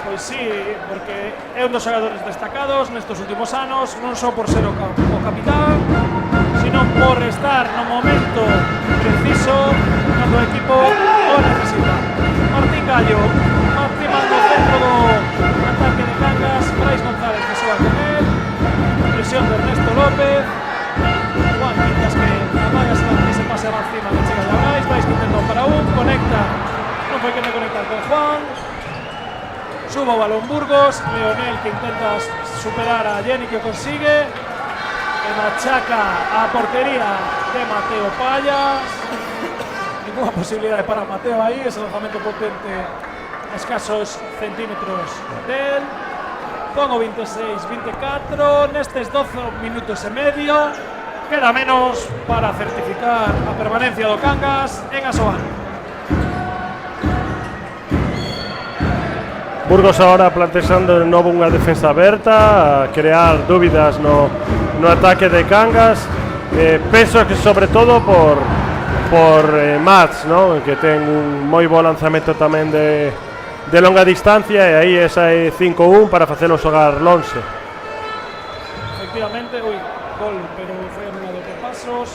Pois sí, porque é un dos xogadores destacados nestes últimos anos, non só por ser o capitán, sino por estar no momento preciso cando o equipo o necesita. que me conectar con Juan. Subo balón Burgos, Leonel que intenta superar a Jenny, que consigue. Machaca a portería de Mateo Payas. Ninguna posibilidad de parar Mateo ahí, ese lanzamiento potente a escasos centímetros del. Pongo 26-24 nestes 12 minutos e medio. Queda menos para certificar a permanencia do Cangas en Asobal. Burgos ahora plantexando de novo unha defensa aberta, a crear dúbidas no ataque de Cangas. Penso que sobre todo por Mats, ¿no? Que ten un moi bo lanzamento tamén de longa distancia, e aí esa é 5-1 para facelo xogar lonxe. Efectivamente, gol, pero foi anulado por pasos.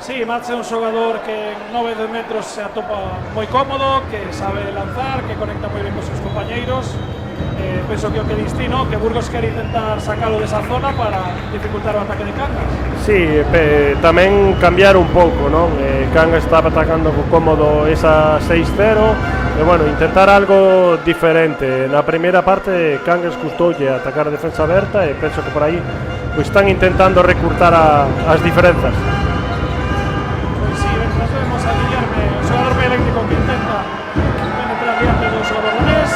Sí, Mats é un xogador que en 9 metros se atopa moi cómodo, que sabe lanzar, que conecta moi ben cos seus compañeiros. Penso que o que distino, que Burgos quere intentar sacalo desa zona para dificultar o ataque de Cangas. Sí, tamén cambiar un pouco, non? Cangas estaba atacando cómodo esa 6-0, e bueno, intentar algo diferente. Na primeira parte Cangas custoulle atacar a defensa aberta, e penso que por aí pues, están intentando recurtar as diferenzas. Pues sí, mientras vemos a Guillerme, o xogador eléctrico que intenta penetrar diante do xogador danés.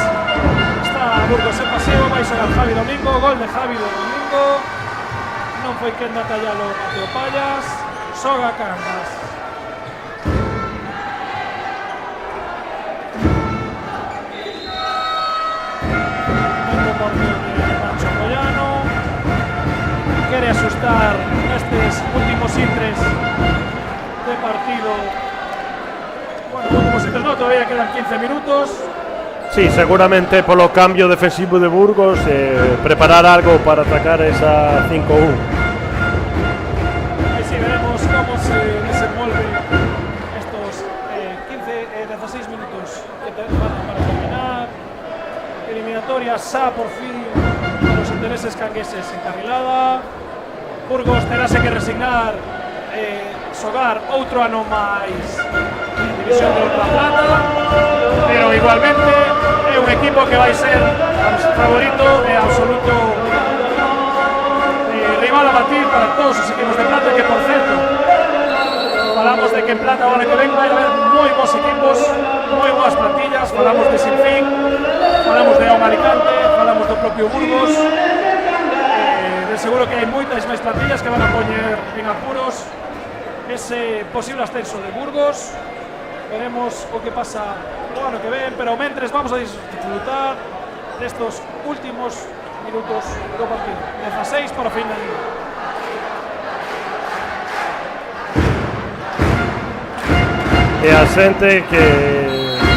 Burgos en paseo, vai xogar Javi Domingo, gol de Javi Domingo. Non foi quen batallalo Mateo Payas, xoga Cangas. Momento corte de Nacho Moyano. Quere asustar nestes últimos intres de partido. Bueno, últimos intres no, todavía quedan 15 minutos. Sí, seguramente polo cambio defensivo de Burgos, preparar algo para atacar esa 5-1. Ahí sí veremos cómo se desenvuelve estos 16 minutos que van para terminar. Eliminatoria xa por fin los intereses cangueses encarrilada. Burgos terase que resignar xogar outro ano máis en división de ultraplata, pero igualmente é un equipo que vai ser favorito e absoluto rival a batir para todos os equipos de plata, que por certo falamos de que en plata o ano que ven vai haber moi bons equipos, moi boas plantillas. Falamos de Sinfín, falamos de Auma Alicante, falamos do propio Burgos. De seguro que hai moitas máis plantillas que van a poñer en apuros ese posible ascenso de Burgos. Veremos o que pasa o ano que ven, pero mentres vamos a disfrutar destos últimos minutos do partido. 16 para o fin da liga. E a xente que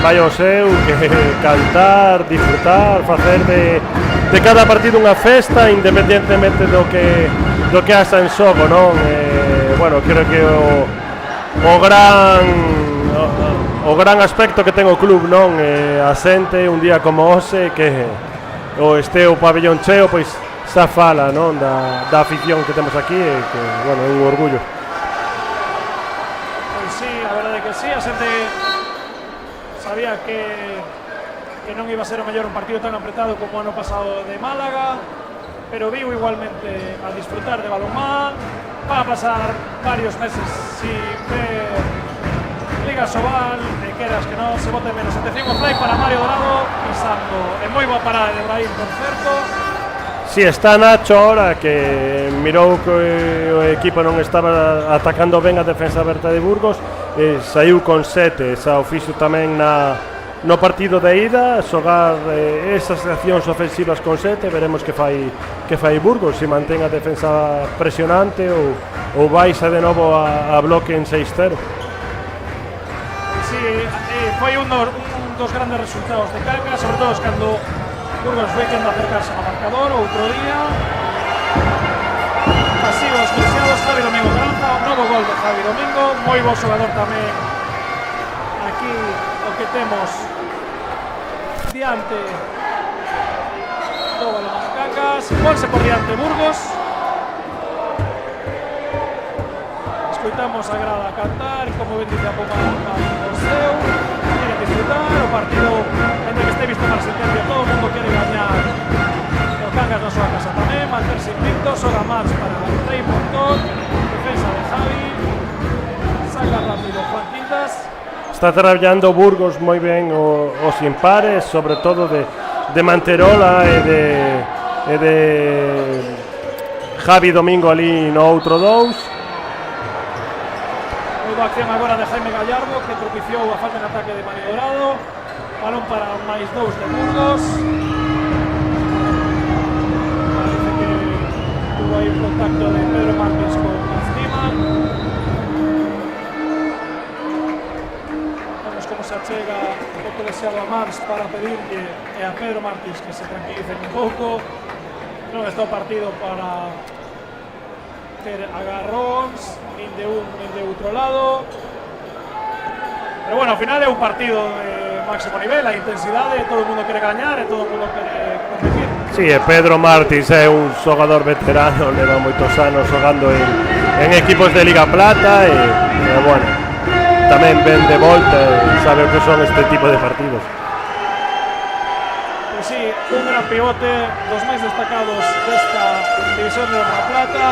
vai ao seu, que cantar, disfrutar, facer de cada partido unha festa, independentemente do que haxa en xogo, non? Bueno, creo que o gran aspecto que ten o club, non? A xente un día como hoxe, que este o pabellón cheo, pois xa fala, non? Da afición que temos aquí, e que, bueno, é un orgullo. Pois sí, a verdade que sí, a xente sabía que non iba a ser o mellor un partido tan apretado como o ano pasado de Málaga, pero viu igualmente a disfrutar de balonmán. Va a pasar varios meses sin ver Liga Asobal, queras que non, se bote menos. Atención o fly para Mario Dorado, pisando en moi boa parada de Ibrahim, por certo. Si está Nacho ahora, que mirou que o equipo non estaba atacando ben a defensa aberta de Burgos, saiu con 7, xa o fixo tamén no partido de ida, xogar esas accións ofensivas con 7. Veremos que fai Burgos, se mantén a defensa presionante ou baixa de novo a bloque en 6-0. Sí, foi un dos grandes resultados de Cangas, sobre todo cando Burgos foi quendo acercarse ao marcador outro día. Pasivos crisiados, Javi Domingo Granza, novo gol de Javi Domingo, moi bo xogador tamén. Aquí o que temos diante do balón Cangas, ponse por diante Burgos. Escoitamos a grada cantar, como ben dice a Poma o seu. queren disfrutar, o partido entre que este visto na sentencia, todo o mundo quere gañar. O Cangas na súa casa tamén, manterse invictos, xoga máis para Rei Montón, defensa de Javi, saca rápido Juan Quintas. Está traballando Burgos moi ben os impares, sobre todo de Manterola e de Javi Domingo ali no outro 2. Boa acción agora de Jaime Gallardo, que propiciou a falta de ataque de Mani Dorado. Balón para máis 2 de Burgos. Parece que tuvo aí un contacto de Pedro Martins con Stiman. Vemos como se achega un pouco deseado a Mars para pedirle a Pedro Martins que se tranquilicen un pouco. Non está o partido para ter agarróns, nin de un nin de outro lado. Pero bueno, ao final é un partido de máximo nivel, a intensidade, todo o mundo quere gañar e todo o mundo quere competir. Sí, e Pedro Martins é un xogador veterano, leva moitos anos xogando en equipos de Liga Plata e bueno, tamén ven de volta e sabe o que son este tipo de partidos. Pues sí, un gran pivote, dos máis destacados desta división de Honra Plata,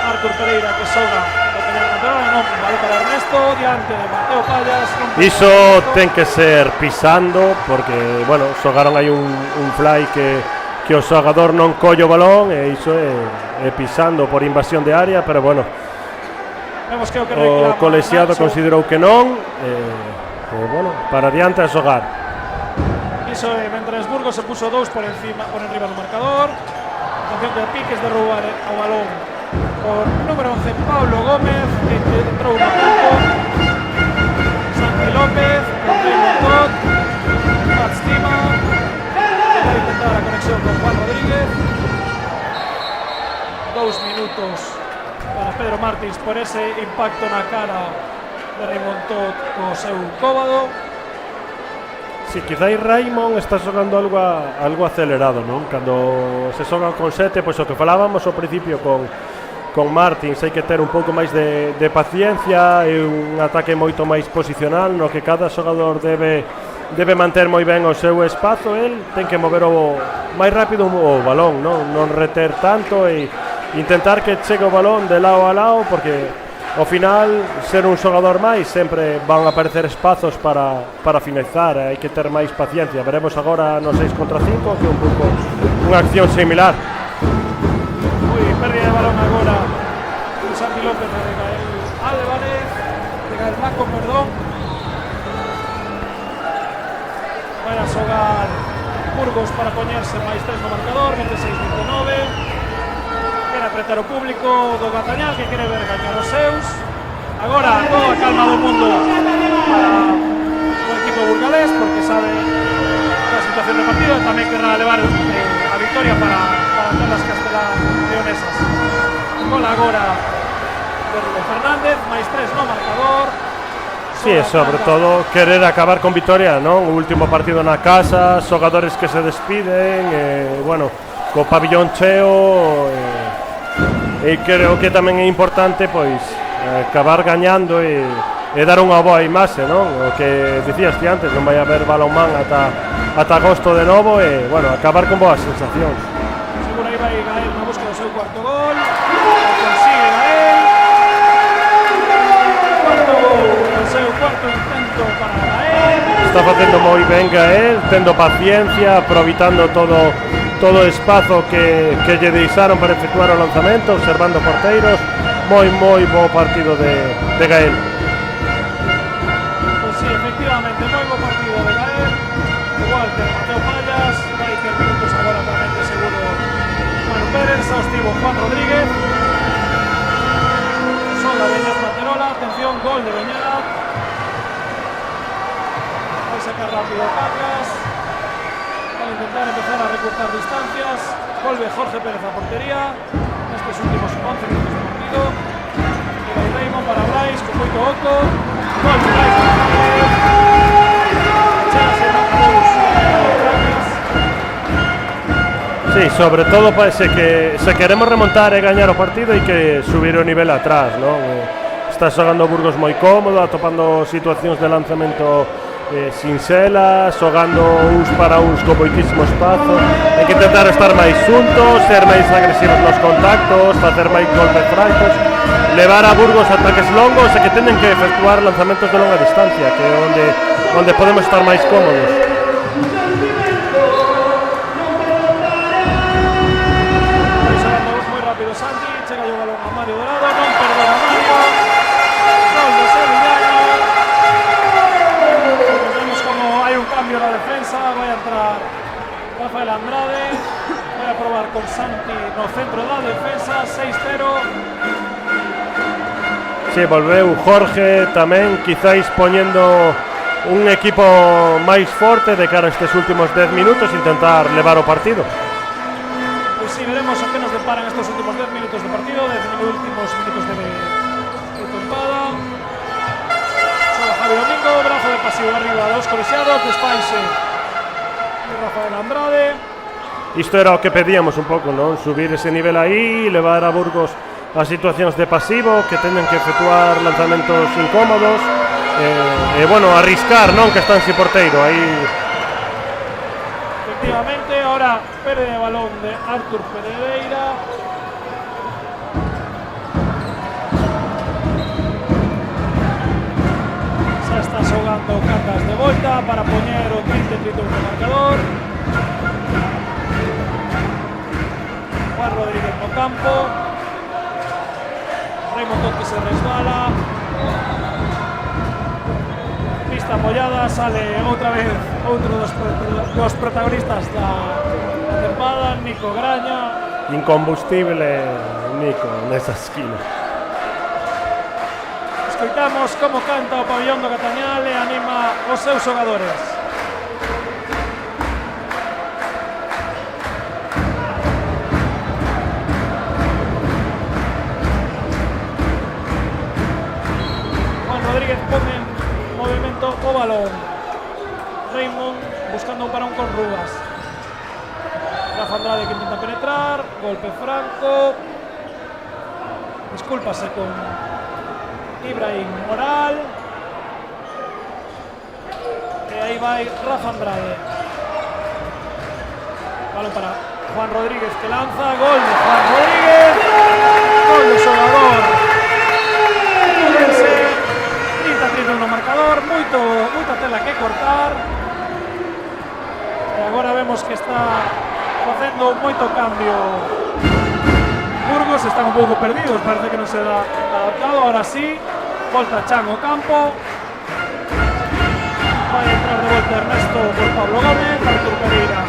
Artur Pereira, que xoga do Peñar Manterola, non vale para Ernesto, diante de Mateo Pallas. Iso ten que ser pisando, porque, bueno, xogaron aí un fly que o xogador non colle o balón, e iso é pisando por invasión de área, pero bueno, Vemos que o colexiado Nacho considerou que non, e bueno, para diante a xogar. Iso é, mentres Burgos se puso 2 por enriba do marcador. Atención de piques de roubar o balón por número 11 Pablo Gómez, que entrou no campo. Santi López, Rei Montot, Matt Stima, que vai intentar a conexión con Juan Rodríguez. 2 minutos para Pedro Martins por ese impacto na cara de Rei Montot co seu cóbado. Si, quizá Raimon está xogando algo acelerado, non? Cando se xoga con 7, pois o que falábamos ao principio con Martins, hai que ter un pouco máis de paciencia e un ataque moito máis posicional, no que cada xogador debe manter moi ben o seu espazo. El ten que mover o máis rápido o balón, non reter tanto e intentar que chegue o balón de lado a lado, porque ao final, ser un xogador máis, sempre van a aparecer espazos para finalizar, hai que ter máis paciencia. Veremos agora no 6 contra 5, que é un pouco unha acción similar. Pérdida de balón agora de Santi López de Gael Álvarez, de Gael Blanco, perdón. Vai a xogar Burgos para poñerse máis 3 no marcador, 26-29. Quere apretar o público do Gatañal, que quere ver gañar os seus. Agora toda a calma do mundo para o equipo burgalés, porque sabe a situación de partido e tamén querrá levar a victoria para as castellá-leonesas. Gol agora de Rubén Fernández, máis 3 no marcador. Sí, e sobre todo querer acabar con vitoria, non? O último partido na casa, xogadores que se despiden, bueno, co pabillón cheo, e creo que tamén é importante pois acabar gañando e dar unha boa imaxe, non? O que dicías ti antes, non vai haber balonmán ata agosto de novo e, bueno, acabar con boas sensacións. Seguro aí vai Gael na busca do seu cuarto gol, consigue Gael. O seu cuarto intento para Gael. Está facendo moi ben Gael, tendo paciencia, aproveitando todo o espazo que lle deixaron para efectuar o lanzamento, observando porteiros. Moi bo partido de Gael. Pues sí, efectivamente, moi bo partido de Gael. Igual que Mateo Pallas, vai ter minutos agora tamén de seguro Manu Pérez, hostivo Juan Rodríguez. Son da Beñat Manterola, atención, gol de Beñat. Vai sacar rápido Cangas. Vai intentar empezar a recortar distancias. Volve Jorge Pérez a portería nestes últimos 11 minutos de partido. E vai Raymond para Brais, con moito oco. Gol de Brais González. Chance na Cruz. Sí, sobre todo se queremos remontar e gañar o partido hai que subir o nivel atrás, non? Está xogando Burgos moi cómodo, atopando situacións de lanzamento sinxela, xogando uns para uns con moitísimo espazo. Hai que intentar estar máis xuntos, ser máis agresivos nos contactos, facer máis golpes francos, levar a Burgos ataques longos e que teñen que efectuar lanzamentos de longa distancia, que é onde podemos estar máis cómodos. Moi rápido Santi, chega o balón a Mario Dorado, non perdona Mario. Gol de Sevillano. Vemos como hai un cambio na defensa, vai a entrar Rafael Andrade, vai a probar con Santi no centro da defensa, 6-0. Sí, volveu Jorge tamén, quizáis poñendo un equipo máis forte de cara a estes últimos 10 minutos, intentar levar o partido. Pues sí, veremos a qué nos deparan estos últimos 10 minutos de partido, 10 últimos minutos de tempada. Solo Javi Domingo, brazo de pasivo arriba de los colexiados, despaise de Rafael Andrade. Isto era o que pedíamos un pouco, non? Subir ese nivel aí, levar a Burgos a situacións de pasivo, que teñen que efectuar lanzamentos incómodos, e bueno, arriscar, non? Que están sin porteiro, aí. Efectivamente, ahora pérdida de balón de Artur Pereira. Xa está xogando Cangas de volta para poñer o 30-31 marcador. Juan Rodríguez no campo. Raymond que se resbala. Pista apoyada, sale outra vez outro dos protagonistas da tempada, Nico Graña. Incombustible Nico nesa esquina. Escoitamos como canta o pabillón do Catañal e anima os seus xogadores. Juan Rodríguez pone en movimento o balón. Raymond buscando un parón con Rubas. Rafa Andrade que intenta penetrar, golpe franco. Discúlpase con Ibrahim Moral. E aí vai Rafa Andrade. Balón para Juan Rodríguez que lanza. Gol de Juan Rodríguez. Gol do xogador. 30-31 no marcador. Moita tela que cortar. E agora vemos que está facendo moito cambio. Burgos están un pouco perdidos, parece que non se dá adaptado. Ahora sí, volta Chan ao campo. Vai entrar de volta Ernesto por Pablo Gómez, Artur Pereira.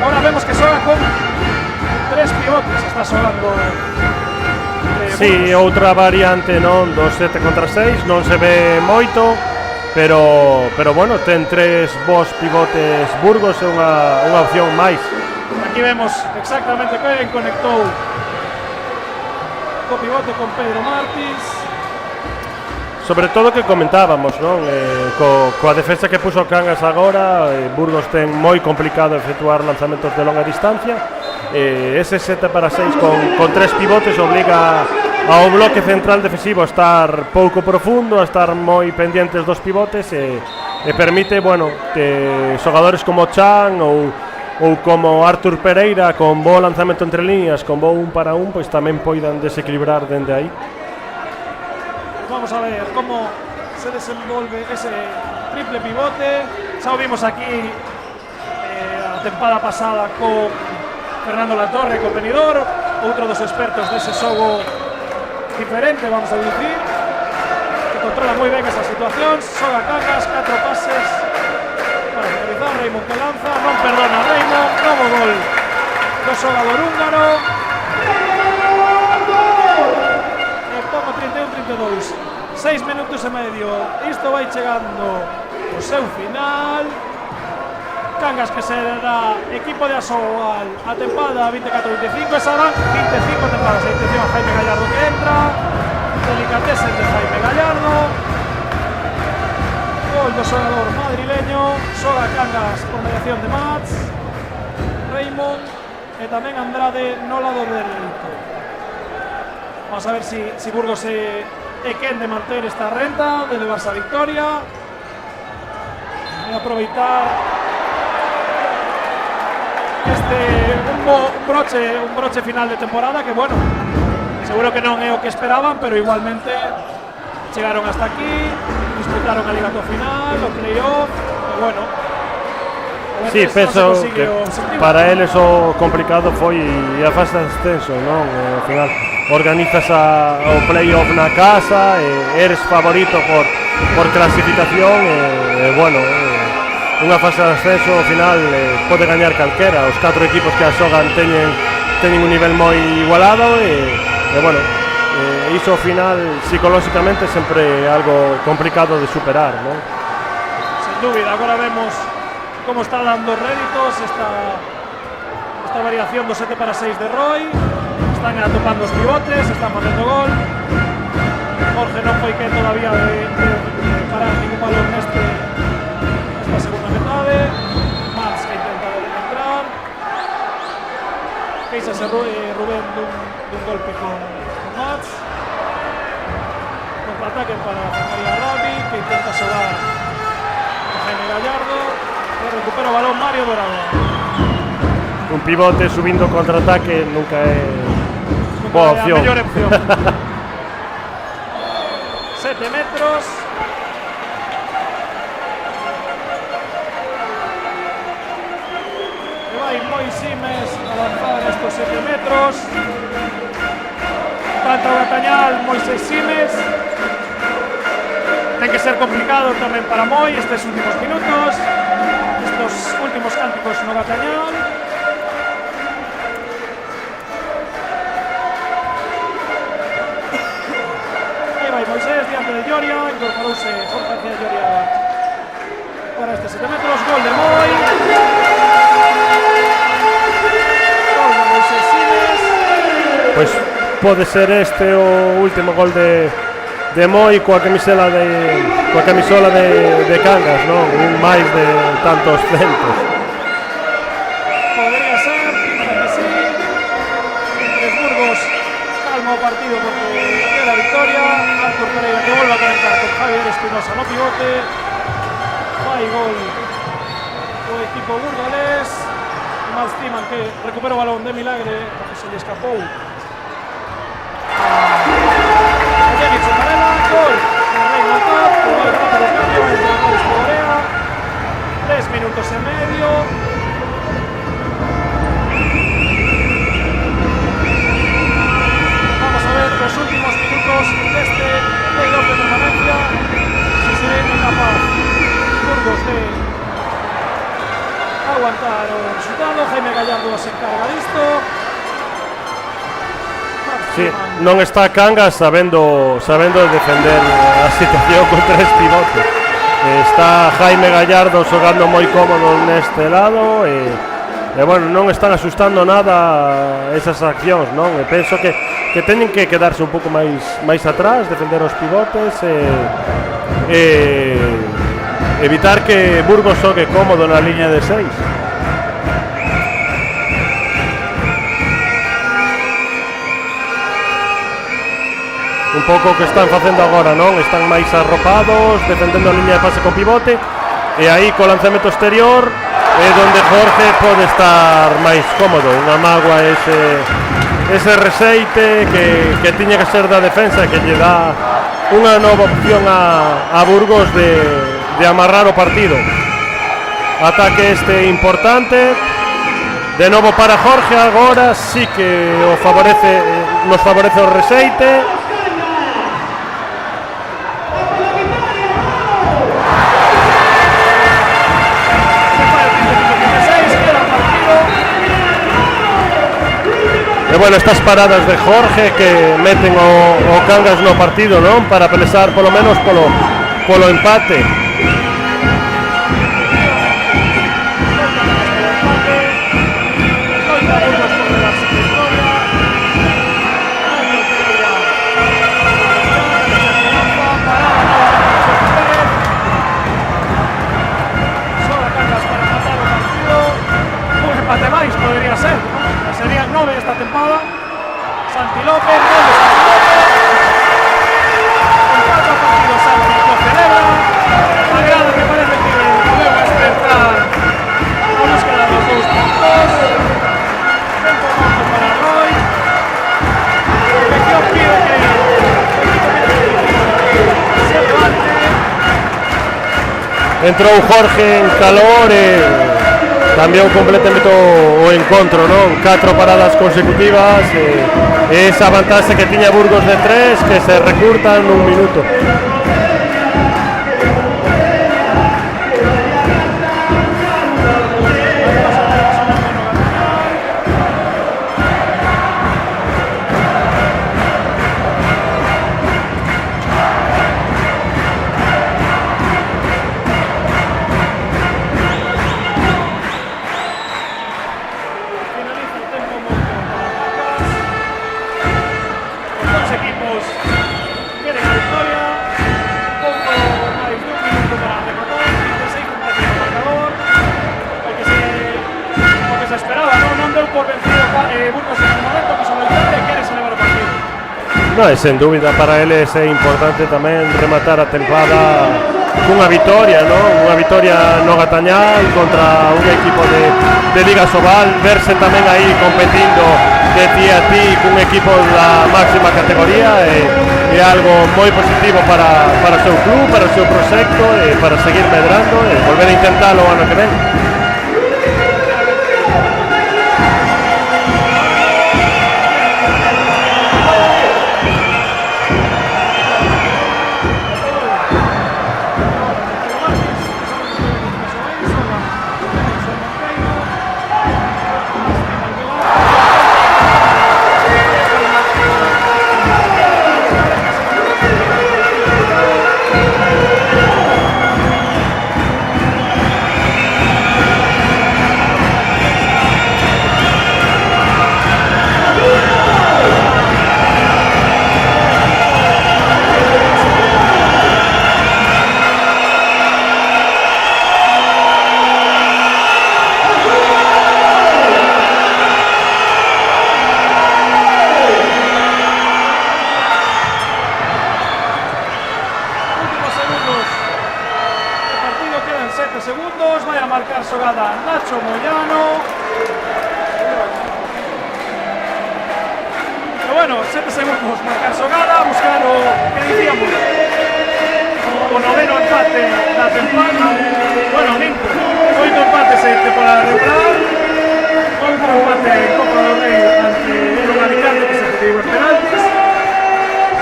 Ahora vemos que xoga con 3 pivotes, está xogando. Sí, outra variante, non, do 7 contra 6, non se ve moito, pero bueno, ten 3 bons pivotes Burgos, é unha opción máis. Aquí vemos exactamente quen conectou co pivote con Pedro Martins. Sobre todo que comentábamos, non? Coa defensa que puso Cangas agora, Burgos ten moi complicado efectuar lanzamentos de longa distancia. Ese 7 para 6 con 3 pivotes obliga ao bloque central defensivo a estar pouco profundo, a estar moi pendientes dos pivotes e permite, bueno, que xogadores como Chan ou como Artur Pereira con bo lanzamento entre líneas, con bo 1 para 1, pois tamén poidan desequilibrar dende aí. Vamos a ver como se desenvolve ese triple pivote. Xa o vimos aquí a tempada pasada con Fernando Latorre, co Benidorm, outro dos expertos dese xogo diferente, vamos a dicir, que controla moi ben esas situacións. Xoga Cangas, 4 pases para finalizar. Raymond que lanza, non perdona Raymond, novo gol do xogador húngaro. E como 31-32, 6 minutos e medio, isto vai chegando o seu final. Cangas que será equipo de Asobal a tempada 24-25, esa serán 25 tempadas. A intención a Jaime Gallardo que entra, delicatesen de Jaime Gallardo. Gol do xogador madrileño, xoga Cangas por mediación de Mats, Raymond e tamén Andrade no lado dereito. Vamos a ver si Burgos é quen de manter esta renta, de levarse a victoria. aproveitar un broche final de temporada que, bueno, seguro que non é o que esperaban, pero igualmente chegaron hasta aquí, disputaron a Liga final, o playoff, e bueno. Sí, penso que para eles o complicado foi a fase de ascenso, non? Ao final organizas o playoff na casa e eres favorito por clasificación e bueno, unha fase de ascenso ao final pode gañar calquera. Os 4 equipos que a xogan teñen un nivel moi igualado e bueno, iso ao final psicolóxicamente sempre é algo complicado de superar, non? Sin dúbida, agora vemos como está dando réditos esta variación do 7-6 de Roy. Están atopando os pivotes, están facendo gol. Jorge non foi que todavía de parar ningún balón nesta segunda metade. Mats que intenta entrar. Queixase Rubén dun golpe con Mats. Contraataque para María Rabi, que intenta xogar a Jaime Gallardo. Recupera o balón Mario Dorado. Un pivote subindo contraataque nunca é boa opción. A mellor opción. 7 metros. E vai moi Simes a lanzar estos 7 metros. Canta o Gatañal, Moisés Simes. Ten que ser complicado tamén para Moi estes últimos minutos. Estos últimos cánticos no Gatañal. Aí vai Moisés diante de Lloria, incorporouse Jorge García Lloria para estes 7 metros. Gol de Moi. Gol de Moisés Simes. Pois pode ser este o último gol de Moi coa camisola de Cangas, non? Un máis de tantos centos. Podría ser, pinta que sí. Tres Burgos calma o partido porque queda victoria. Artur Pereira que volve a conectar con Javier Espinosa no pivote. Vai gol o equipo burgalés. Mats Timan que recupera o balón de milagre porque se le escapou David Zucarela, gol de Reina Top, que vai rápido cambio entre goles de Corea, 3 minutos e medio. Vamos a ver los últimos minutos de este playoff de permanencia, si se ven capaz Burgos de aguantar o resultado. Jaime Gallardo se encarga disto. Sí, non está Cangas sabendo defender a situación con 3 pivotes. Está Jaime Gallardo xogando moi cómodo neste lado e bueno, non están asustando nada esas accións, non? E penso que teñen que quedarse un pouco máis atrás, defender os pivotes e evitar que Burgos xogue cómodo na liña de 6. Un pouco o que están facendo agora, non? Están máis arropados, defendendo a liña de pase con pivote e aí co lanzamento exterior é donde Jorge pode estar máis cómodo. Unha mágoa ese reseite que tiña que ser da defensa, que lle dá unha nova opción a Burgos de amarrar o partido. Ataque este importante. De novo para Jorge, agora sí que nos favorece o reseite. E bueno, estas paradas de Jorge que meten o Cangas no partido, non? Para pelexar polo menos polo empate. Empate máis podría ser, serían 9 esta tempada. Santi López, gol de Santi López. El 4 partido Santi lo celebra. Agrado que parece que veo entrou Jorge en calor e cambiou completamente o encontro, non? 4 paradas consecutivas e esa vantaxe que tiña Burgos de 3 que se recurta nun minuto. No, e sen dúbida para eles é importante tamén rematar a tempada cunha vitoria, non? Unha vitoria no Gatañal contra un equipo de Liga Sobal, verse tamén aí competindo de ti a ti cun equipo da máxima categoría é algo moi positivo para o seu club, para o seu proxecto e para seguir medrando e volver a intentalo o ano que ven. Bueno, 7 segundos marcar Sogada, buscar o que dicíamos o noveno empate da tempada. Bueno, minto, 8 empates en temporada regular, outro empate en Copa do Rei ante un Alicante que se pediu os penaltis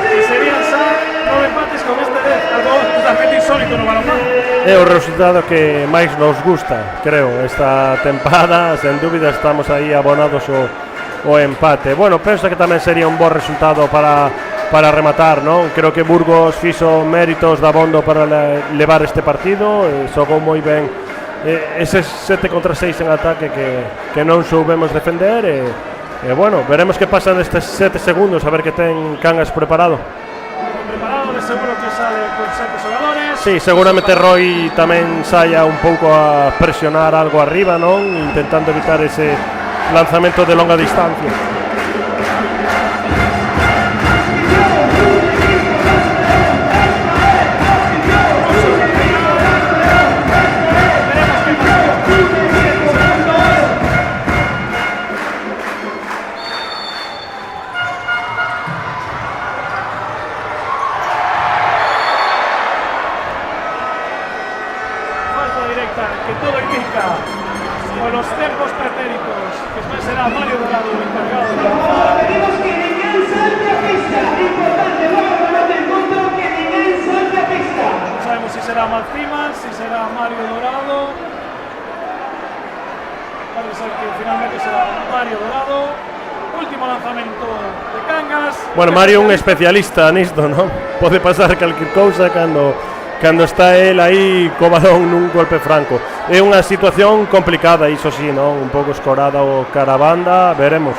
e serían xa 9 empates con este 10, algo totalmente insólito no balonmán. É o resultado que máis nos gusta, creo, esta tempada. Sen dúbida estamos aí abonados o empate. Bueno, penso que tamén sería un bo resultado para rematar, non? Creo que Burgos fixo méritos dabondo para levar este partido, xogou moi ben eses 7 contra 6 en ataque que non soubemos defender e bueno, veremos que pasa nestes 7 segundos, a ver que ten Cangas preparado. De seguro que sale con 7 xogadores. Sí, seguramente Roy tamén saia un pouco a presionar algo arriba, non? Intentando evitar ese lanzamento de longa distancia. Falta directa, que todo indica con los tempos pretéritos, que después será Mario Dorado el encargado de la... Pedimos que ninguén salte a pista. Importante, luego remate en contra, que ninguén salte a pista. No sabemos si será Malcimas, si será Mario Dorado. Parece ser que finalmente será Mario Dorado. Último lanzamento de Cangas. Bueno, Mario un especialista nisto, non? Pode pasar calquer cousa cando está el aí co balón nun golpe franco. É unha situación complicada, iso sí, non? Un pouco escorada o cara a banda, veremos.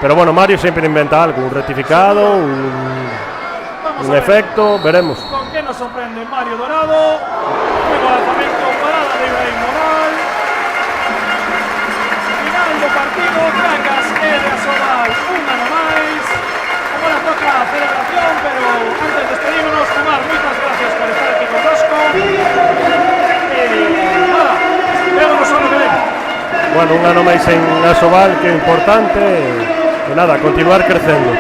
Pero bueno, Mario sempre inventa algo, un rectificado, un efecto, veremos. Con que nos sorprende Mario Dorado. Nuevo lanzamento, parada de Ibrahim Moral. Final do partido, Cangas e de Asobal, un ano máis. Agora toca a celebración, pero antes de despedirnos, Tomar, moitas gracias por estar aquí connosco. Nada, vémonos ano que ven. Bueno, un ano máis en Asobal, que é importante, e nada, continuar crecendo.